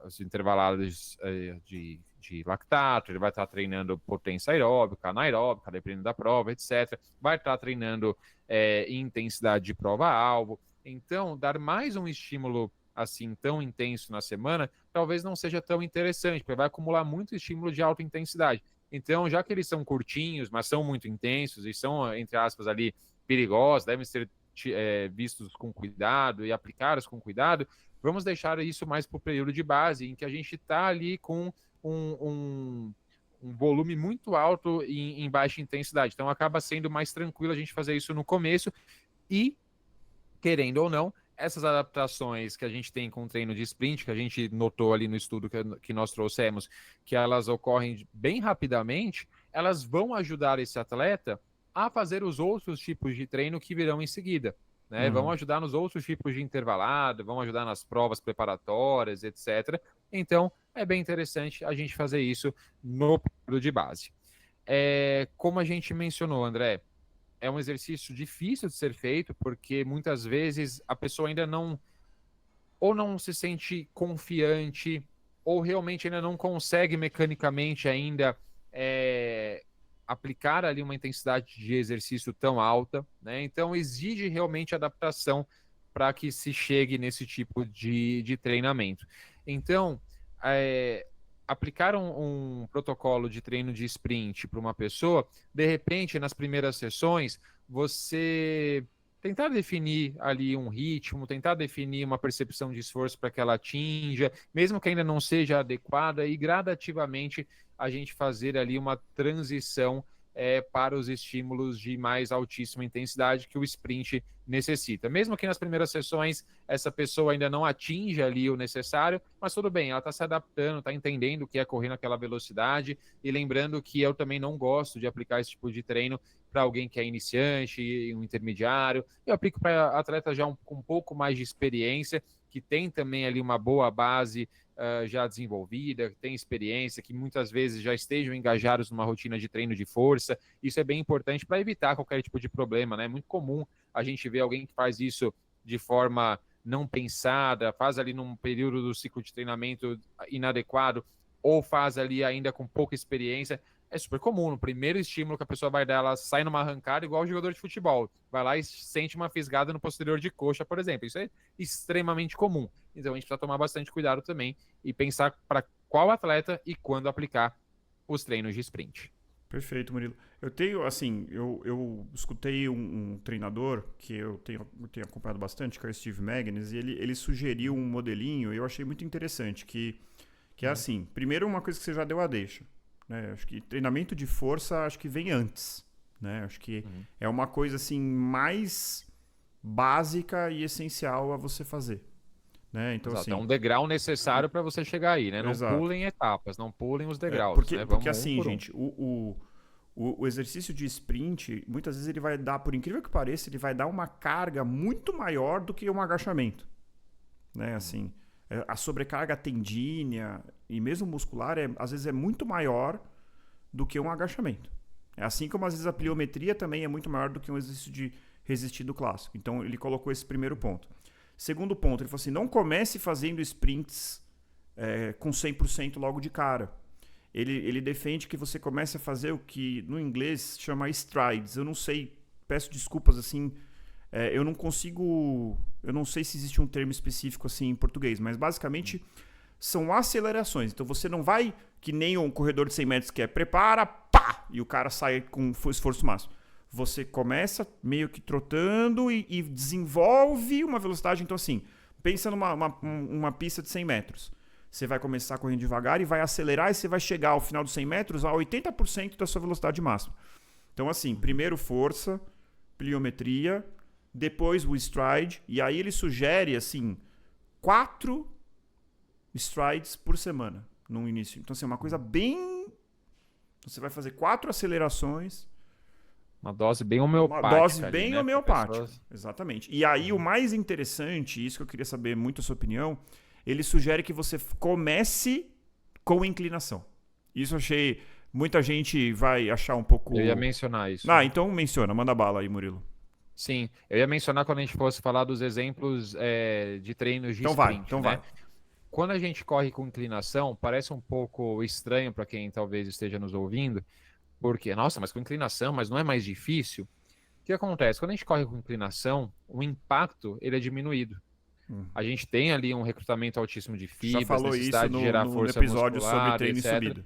os intervalados de lactato, ele vai estar treinando potência aeróbica, anaeróbica, dependendo da prova, etc. Vai estar treinando intensidade de prova-alvo. Então, dar mais um estímulo assim tão intenso na semana, talvez não seja tão interessante, porque vai acumular muito estímulo de alta intensidade. Então, já que eles são curtinhos, mas são muito intensos e são, entre aspas, ali perigosos, devem ser vistos com cuidado e aplicados com cuidado, vamos deixar isso mais para o período de base, em que a gente está ali com um volume muito alto em baixa intensidade. Então, acaba sendo mais tranquilo a gente fazer isso no começo e, querendo ou não, essas adaptações que a gente tem com o treino de sprint, que a gente notou ali no estudo que nós trouxemos, que elas ocorrem bem rapidamente, elas vão ajudar esse atleta a fazer os outros tipos de treino que virão em seguida. Né? Vão ajudar nos outros tipos de intervalado, vão ajudar nas provas preparatórias, etc. Então, é bem interessante a gente fazer isso no período de base. Como a gente mencionou, André, é um exercício difícil de ser feito, porque muitas vezes a pessoa ainda não se sente confiante, ou realmente ainda não consegue mecanicamente ainda aplicar ali uma intensidade de exercício tão alta, né? Então exige realmente adaptação para que se chegue nesse tipo de treinamento. Então, aplicar um protocolo de treino de sprint para uma pessoa, de repente, nas primeiras sessões, você tentar definir ali um ritmo, tentar definir uma percepção de esforço para que ela atinja, mesmo que ainda não seja adequada, e gradativamente a gente fazer ali uma transição para os estímulos de mais altíssima intensidade que o sprint necessita. Mesmo que nas primeiras sessões essa pessoa ainda não atinja ali o necessário, mas tudo bem, ela está se adaptando, está entendendo o que é correr naquela velocidade, e lembrando que eu também não gosto de aplicar esse tipo de treino para alguém que é iniciante, um intermediário. Eu aplico para atletas já com um pouco mais de experiência, que tem também ali uma boa base já desenvolvida, que tem experiência, que muitas vezes já estejam engajados numa rotina de treino de força. Isso é bem importante para evitar qualquer tipo de problema, né? É muito comum a gente ver alguém que faz isso de forma não pensada, faz ali num período do ciclo de treinamento inadequado, ou faz ali ainda com pouca experiência. é super comum. No primeiro estímulo que a pessoa vai dar, ela sai numa arrancada igual o jogador de futebol. Vai lá e sente uma fisgada no posterior de coxa, por exemplo. Isso é extremamente comum. Então a gente precisa tomar bastante cuidado também e pensar para qual atleta e quando aplicar os treinos de sprint. Perfeito, Murilo. Eu tenho, assim, eu escutei um treinador que eu tenho acompanhado bastante, que é o Steve Magnus, e ele sugeriu um modelinho e eu achei muito interessante, que é assim, primeiro uma coisa que você já deu a deixa, né? Acho que treinamento de força, acho que vem antes, né? Acho que é uma coisa, assim, mais básica e essencial a você fazer, né? Então, Exato, assim... é um degrau necessário para você chegar aí, né? Não Exato. pulem etapas, não pulem os degraus, Porque, né? porque Vamos um assim, por um. gente, o exercício de sprint, muitas vezes ele vai dar, por incrível que pareça, ele vai dar uma carga muito maior do que um agachamento, né? Assim, a sobrecarga tendínea e mesmo muscular, às vezes é muito maior do que um agachamento. É assim como às vezes a pliometria também é muito maior do que um exercício de resistido clássico. Então ele colocou esse primeiro ponto. Segundo ponto, ele falou assim, não comece fazendo sprints com 100% logo de cara. Ele defende que você comece a fazer o que no inglês chama strides. Eu não sei, peço desculpas assim, eu não sei se existe um termo específico assim em português, mas basicamente são acelerações. Então você não vai que nem um corredor de 100 metros que prepara, pá, e o cara sai com esforço máximo. Você começa meio que trotando e desenvolve uma velocidade. Então assim, pensa numa pista de 100 metros. Você vai começar correndo devagar e vai acelerar e você vai chegar ao final dos 100 metros a 80% da sua velocidade máxima. Então, assim, primeiro força, pliometria, depois o stride, e aí ele sugere, assim, 4 strides por semana no início. Então, assim, é uma coisa bem... Você vai fazer 4 acelerações... Uma dose bem homeopática. Uma dose ali, bem né, homeopática, exatamente. E aí o mais interessante, isso que eu queria saber muito a sua opinião... Ele sugere que você comece com inclinação. Isso eu achei... Muita gente vai achar um pouco... Eu ia mencionar isso. Então menciona. Manda bala aí, Murilo. Sim, eu ia mencionar quando a gente fosse falar dos exemplos de treinos de sprint. Então né? vai. Quando a gente corre com inclinação, parece um pouco estranho para quem talvez esteja nos ouvindo, porque, nossa, mas com inclinação, mas não é mais difícil? O que acontece? Quando a gente corre com inclinação, o impacto ele é diminuído. A gente tem ali um recrutamento altíssimo de fibras, já falou necessidade isso de gerar no força episódio muscular, sobre treino etc. e subida.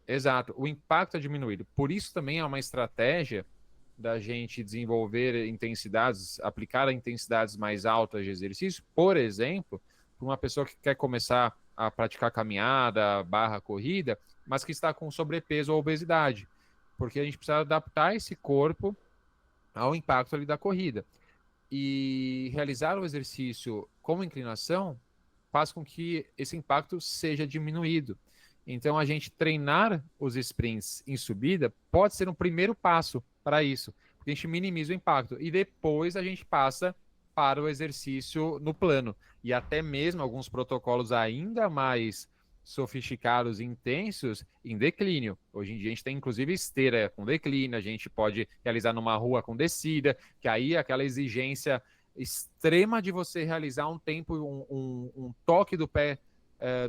Exato, o impacto é diminuído. Por isso também é uma estratégia da gente desenvolver intensidades, aplicar intensidades mais altas de exercício. Por exemplo, para uma pessoa que quer começar a praticar caminhada, corrida, mas que está com sobrepeso ou obesidade. Porque a gente precisa adaptar esse corpo ao impacto ali da corrida. E realizar o exercício com inclinação faz com que esse impacto seja diminuído. Então, a gente treinar os sprints em subida pode ser um primeiro passo para isso, porque a gente minimiza o impacto e depois a gente passa para o exercício no plano. E até mesmo alguns protocolos ainda mais sofisticados e intensos em declínio. Hoje em dia a gente tem inclusive esteira com declínio, a gente pode realizar numa rua com descida, que aí é aquela exigência extrema de você realizar um tempo, um toque do pé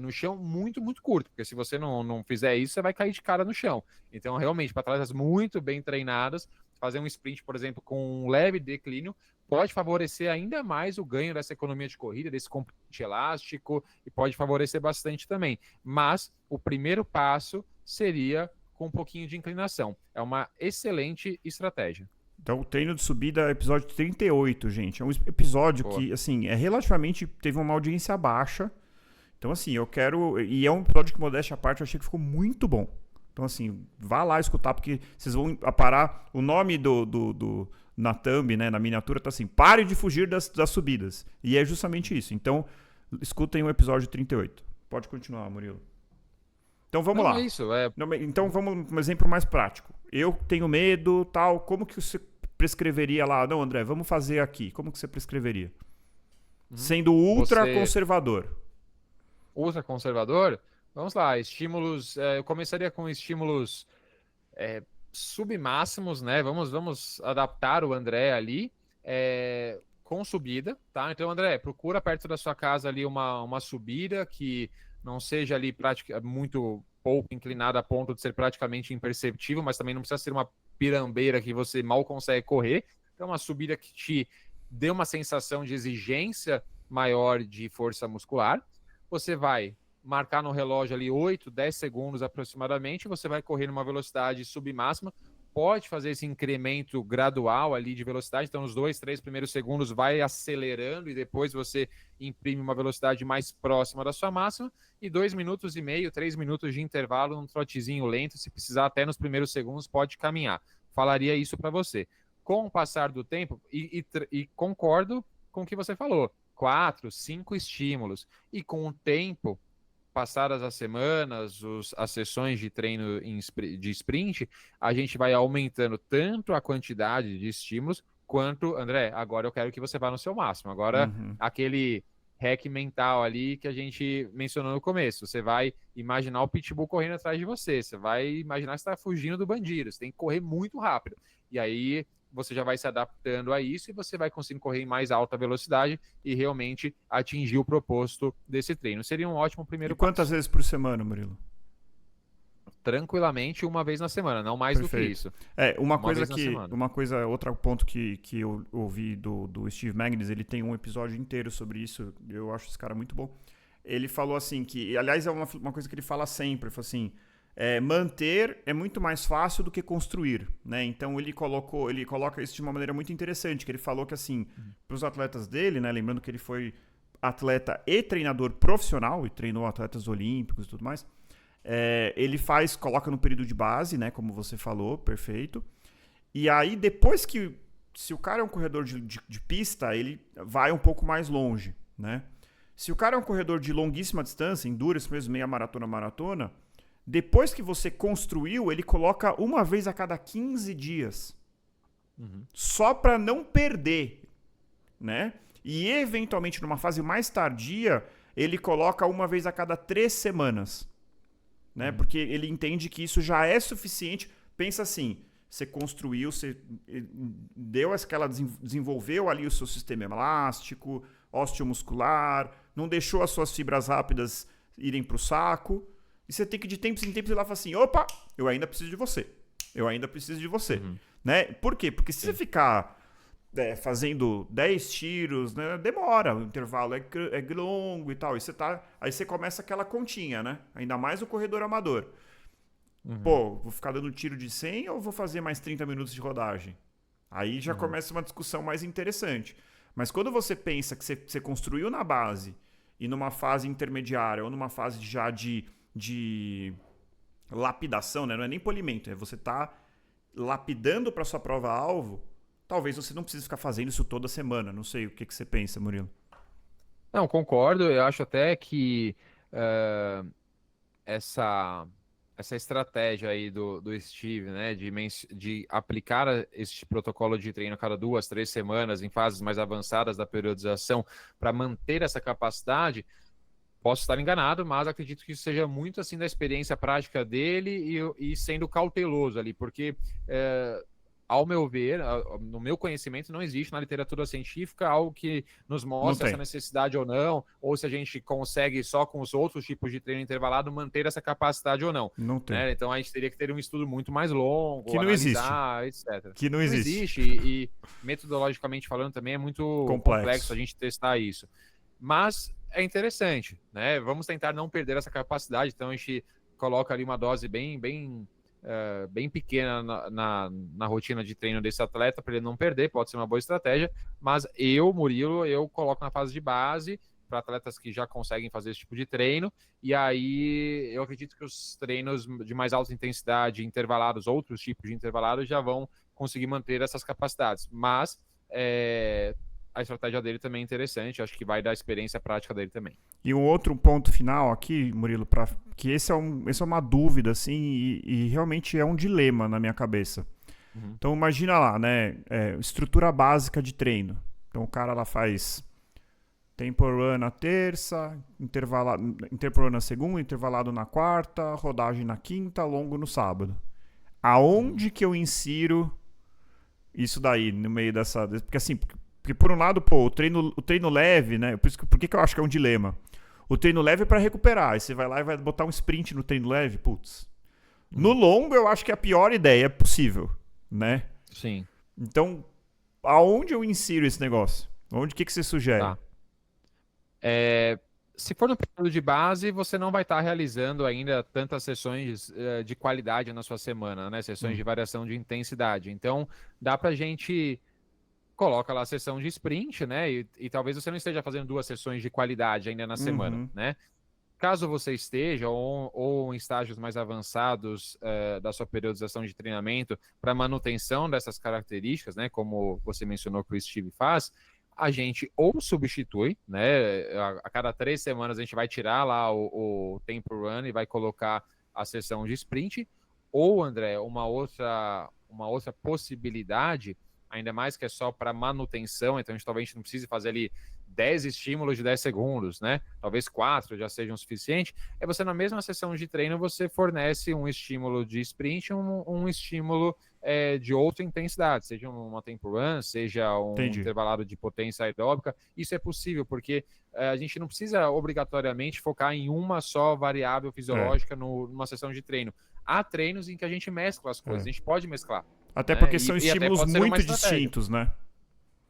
no chão muito, muito curto, porque se você não fizer isso, você vai cair de cara no chão. Então, realmente, para atletas muito bem treinadas, fazer um sprint, por exemplo, com um leve declínio, pode favorecer ainda mais o ganho dessa economia de corrida, desse componente elástico, e pode favorecer bastante também. Mas o primeiro passo seria com um pouquinho de inclinação. É uma excelente estratégia. Então, o treino de subida é episódio 38, gente. É um episódio que, assim, relativamente teve uma audiência baixa. Então, assim, eu quero... E é um episódio que, modéstia à parte, eu achei que ficou muito bom. Então, assim, vá lá escutar, porque vocês vão parar... O nome na thumb, né, na miniatura, tá assim, pare de fugir das subidas. E é justamente isso. Então, escutem o episódio 38. Pode continuar, Murilo. Então, vamos lá. É isso, Então, vamos um exemplo mais prático. Eu tenho medo, tal, como que você prescreveria lá? Não, André, vamos fazer aqui. Como que você prescreveria? Sendo ultra conservador. Ultra conservador? Vamos lá, estímulos. Eu começaria com estímulos submáximos, né? Vamos adaptar o André ali com subida, tá? Então, André, procura perto da sua casa ali uma subida que não seja ali muito pouco inclinada a ponto de ser praticamente imperceptível, mas também não precisa ser uma pirambeira que você mal consegue correr. É uma subida que te dê uma sensação de exigência maior de força muscular. Você vai marcar no relógio ali 8, 10 segundos aproximadamente, você vai correr numa velocidade submáxima, pode fazer esse incremento gradual ali de velocidade, então nos 2, 3 primeiros segundos vai acelerando e depois você imprime uma velocidade mais próxima da sua máxima, e 2 minutos e meio, 3 minutos de intervalo, um trotezinho lento, se precisar até nos primeiros segundos pode caminhar. Falaria isso para você. Com o passar do tempo, e concordo com o que você falou, 4, 5 estímulos, e com o tempo, passadas as semanas, as sessões de treino de sprint, a gente vai aumentando tanto a quantidade de estímulos, quanto, André, agora eu quero que você vá no seu máximo. Agora, aquele hack mental ali que a gente mencionou no começo, você vai imaginar o pitbull correndo atrás de você, você vai imaginar que você está fugindo do bandido, você tem que correr muito rápido. E aí você já vai se adaptando a isso e você vai conseguir correr em mais alta velocidade e realmente atingir o proposto desse treino. Seria um ótimo primeiro passo. E quantas vezes por semana, Murilo? Tranquilamente uma vez na semana, não mais do que isso. Outro ponto que eu ouvi do Steve Magnus, ele tem um episódio inteiro sobre isso, eu acho esse cara muito bom. Ele falou assim que, aliás, é uma coisa que ele fala sempre, ele falou assim, manter é muito mais fácil do que construir, né? Então ele coloca isso de uma maneira muito interessante, que ele falou que assim, para os atletas dele, né, lembrando que ele foi atleta e treinador profissional e treinou atletas olímpicos e tudo mais, ele coloca no período de base, né, como você falou, perfeito. E aí depois que, se o cara é um corredor de pista, ele vai um pouco mais longe, né? Se o cara é um corredor de longuíssima distância, endurance mesmo, meia maratona, depois que você construiu, ele coloca uma vez a cada 15 dias. Só para não perder, né? E eventualmente, numa fase mais tardia, ele coloca uma vez a cada 3 semanas. Né? Porque ele entende que isso já é suficiente. Pensa assim, você construiu, você desenvolveu ali o seu sistema elástico, osteomuscular, não deixou as suas fibras rápidas irem para o saco. E você tem que, de tempos em tempos, ir lá e falar assim, opa, eu ainda preciso de você. Eu ainda preciso de você. Né? Por quê? Porque se você ficar fazendo 10 tiros, né, demora, o intervalo é longo e tal. Aí você começa aquela continha, né? Ainda mais o corredor amador. Pô, vou ficar dando tiro de 100 ou vou fazer mais 30 minutos de rodagem? Aí já começa uma discussão mais interessante. Mas quando você pensa que você construiu na base e numa fase intermediária ou numa fase já de lapidação, né? Não é nem polimento, você tá lapidando para sua prova-alvo, talvez você não precise ficar fazendo isso toda semana. Não sei o que você pensa, Murilo. Não, concordo. Eu acho até que essa estratégia aí do Steve, né, de aplicar este protocolo de treino a cada 2, 3 semanas em fases mais avançadas da periodização para manter essa capacidade, posso estar enganado, mas acredito que isso seja muito assim da experiência prática dele e sendo cauteloso ali, porque ao meu ver, no meu conhecimento, não existe na literatura científica algo que nos mostre essa necessidade ou não, ou se a gente consegue só com os outros tipos de treino intervalado manter essa capacidade ou não. Não tem. Né? Então a gente teria que ter um estudo muito mais longo, que não analisar, existe. etc. Que não existe. E metodologicamente falando também é muito complexo a gente testar isso. Mas é interessante, né? Vamos tentar não perder essa capacidade, então a gente coloca ali uma dose bem pequena na rotina de treino desse atleta para ele não perder, pode ser uma boa estratégia, mas Murilo, eu coloco na fase de base para atletas que já conseguem fazer esse tipo de treino, e aí eu acredito que os treinos de mais alta intensidade, intervalados, outros tipos de intervalados, já vão conseguir manter essas capacidades, mas a estratégia dele também é interessante, acho que vai dar experiência prática dele também. E um outro ponto final aqui, Murilo, que essa é uma dúvida, assim, e realmente é um dilema na minha cabeça. Então imagina lá, né, estrutura básica de treino. Então o cara lá faz tempo run na terça, intervalado na segunda, intervalado na quarta, rodagem na quinta, longo no sábado. Aonde que eu insiro isso daí, no meio dessa... Porque assim... Porque, por um lado, o treino leve, né? Por que eu acho que é um dilema? O treino leve é pra recuperar. Aí você vai lá e vai botar um sprint no treino leve, putz. No longo, eu acho que é a pior ideia possível, né? Sim. Então, aonde eu insiro esse negócio? O que você sugere? Tá. Se for no período de base, você não vai estar realizando ainda tantas sessões de qualidade na sua semana, né? Sessões de variação de intensidade. Então, dá pra gente coloca lá a sessão de sprint, né? E talvez você não esteja fazendo 2 sessões de qualidade ainda na semana, né? Caso você esteja ou em estágios mais avançados da sua periodização de treinamento para manutenção dessas características, né? Como você mencionou que o Steve faz, a gente ou substitui, né? A cada 3 semanas a gente vai tirar lá o tempo run e vai colocar a sessão de sprint. Ou, André, uma outra possibilidade, ainda mais que é só para manutenção, então talvez a gente não precise fazer ali 10 estímulos de 10 segundos, né? Talvez 4 já sejam suficientes. É você, na mesma sessão de treino, você fornece um estímulo de sprint, um estímulo de outra intensidade, seja uma tempo run, seja um intervalado de potência aeróbica. Isso é possível, porque a gente não precisa obrigatoriamente focar em uma só variável fisiológica numa sessão de treino. Há treinos em que a gente mescla as coisas, a gente pode mesclar. Até porque são estímulos muito distintos, né?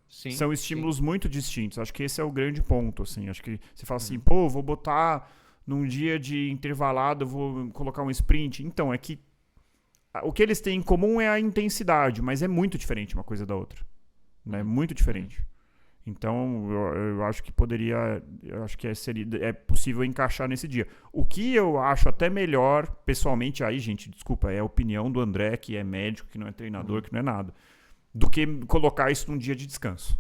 Sim, são estímulos muito distintos. Acho que esse é o grande ponto, assim. Acho que você fala assim, pô, vou botar num dia de intervalado, vou colocar um sprint. Então, é que o que eles têm em comum é a intensidade, mas é muito diferente uma coisa da outra. Né? Muito diferente. Então, eu acho que é possível encaixar nesse dia. O que eu acho até melhor, pessoalmente, aí, gente, desculpa, é a opinião do André, que é médico, que não é treinador, que não é nada, do que colocar isso num dia de descanso.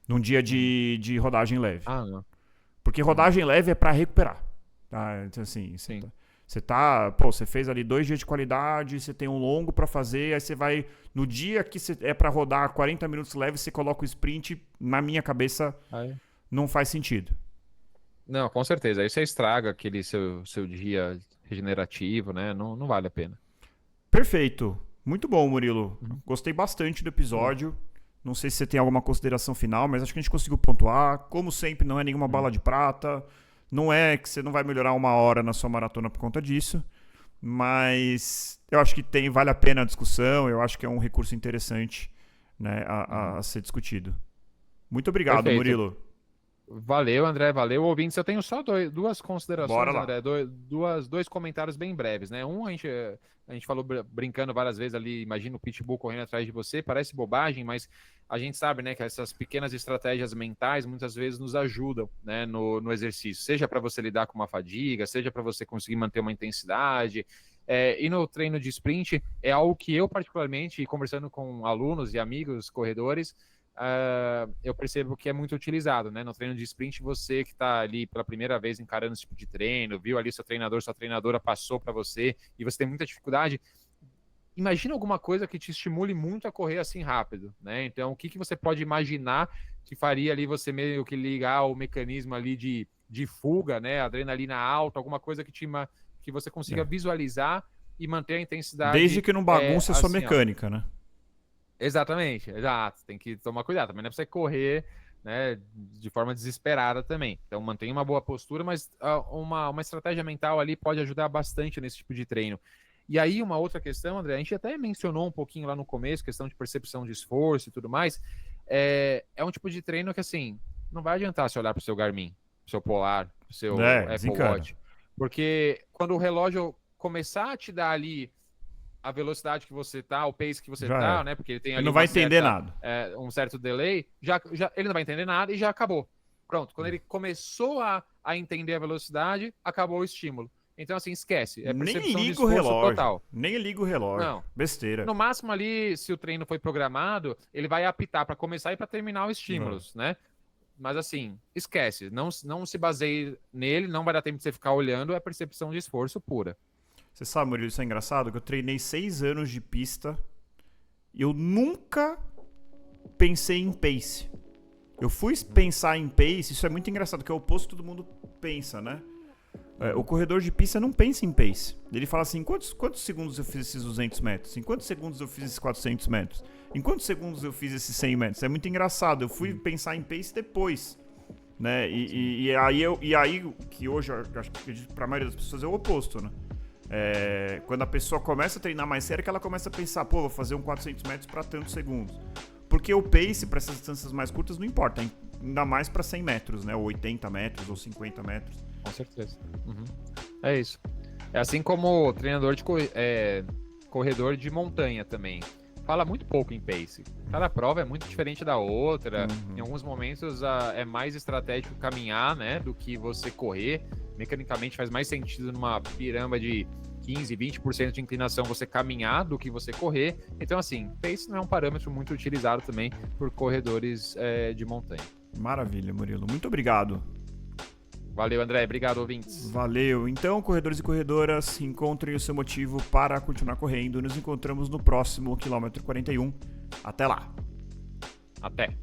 Num dia de rodagem leve. Não. Porque rodagem leve é pra recuperar. Tá? Então, assim, você fez ali 2 dias de qualidade, você tem um longo pra fazer, aí você vai, no dia que é pra rodar 40 minutos leve, você coloca o sprint, na minha cabeça, não faz sentido. Não, com certeza. Aí você estraga aquele seu dia regenerativo, né? Não vale a pena. Perfeito. Muito bom, Murilo. Gostei bastante do episódio. Não sei se você tem alguma consideração final, mas acho que a gente conseguiu pontuar. Como sempre, não é nenhuma bala de prata. Não é que você não vai melhorar 1 hora na sua maratona por conta disso. Mas eu acho que vale a pena a discussão. Eu acho que é um recurso interessante, né, a ser discutido. Muito obrigado, Perfeito. Murilo. Valeu, André. Valeu, ouvintes. Eu tenho só 2 considerações, Bora lá. André. 2 comentários bem breves, né? A gente falou brincando várias vezes ali, imagina o Pitbull correndo atrás de você, parece bobagem, mas a gente sabe, né, que essas pequenas estratégias mentais muitas vezes nos ajudam, né, no exercício, seja para você lidar com uma fadiga, seja para você conseguir manter uma intensidade. E no treino de sprint é algo que eu particularmente, conversando com alunos e amigos corredores, eu percebo que é muito utilizado, né? No treino de sprint, você que está ali pela primeira vez encarando esse tipo de treino, viu ali seu treinador, sua treinadora passou para você e você tem muita dificuldade, imagina alguma coisa que te estimule muito a correr assim rápido, né? Então, o que você pode imaginar que faria ali você meio que ligar o mecanismo ali de fuga, né? Adrenalina alta, alguma coisa que você consiga visualizar e manter a intensidade. Desde que não bagunce a sua mecânica, né? Exatamente, exato. Tem que tomar cuidado. Também não é pra você correr, né, de forma desesperada também. Então mantenha uma boa postura, mas uma estratégia mental ali pode ajudar bastante nesse tipo de treino. E aí uma outra questão, André, a gente até mencionou um pouquinho lá no começo, questão de percepção de esforço e tudo mais. É um tipo de treino que, assim, não vai adiantar você olhar pro seu Garmin, pro seu Polar, pro seu Apple Watch. Porque quando o relógio começar a te dar ali a velocidade que você tá, o pace que você tá, né? Porque ele tem ali não vai entender nada. Um certo delay, já ele não vai entender nada e já acabou. Pronto, quando ele começou a entender a velocidade, acabou o estímulo. Então, assim, esquece. É percepção de esforço total. Nem liga o relógio. Não. Besteira. No máximo ali, se o treino foi programado, ele vai apitar para começar e para terminar os estímulos, né? Mas assim, esquece. Não se baseie nele, não vai dar tempo de você ficar olhando, é percepção de esforço pura. Você sabe, Murilo, isso é engraçado? Que eu treinei 6 anos de pista e eu nunca pensei em pace. Eu fui pensar em pace, isso é muito engraçado, que é o oposto que todo mundo pensa, né? O corredor de pista não pensa em pace. Ele fala assim, quantos segundos eu fiz esses 200 metros? Em quantos segundos eu fiz esses 400 metros? Em quantos segundos eu fiz esses 100 metros? É muito engraçado, eu fui pensar em pace depois. né? E aí que hoje eu acho que para a maioria das pessoas é o oposto, né? Quando a pessoa começa a treinar mais sério, que ela começa a pensar, pô, vou fazer um 400 metros para tantos segundos. Porque o pace para essas distâncias mais curtas não importa, ainda mais para 100 metros, né? Ou 80 metros, ou 50 metros. Com certeza. Uhum. É isso. É assim como treinador de corredor de montanha também. Fala muito pouco em pace. Cada prova é muito diferente da outra. Em alguns momentos é mais estratégico caminhar, né, do que você correr. Mecanicamente faz mais sentido numa pirâmide de 15, 20% de inclinação você caminhar do que você correr. Então, assim, pace não é um parâmetro muito utilizado também por corredores de montanha. Maravilha, Murilo. Muito obrigado. Valeu, André. Obrigado, ouvintes. Valeu. Então, corredores e corredoras, encontrem o seu motivo para continuar correndo. Nos encontramos no próximo quilômetro 41. Até lá. Até.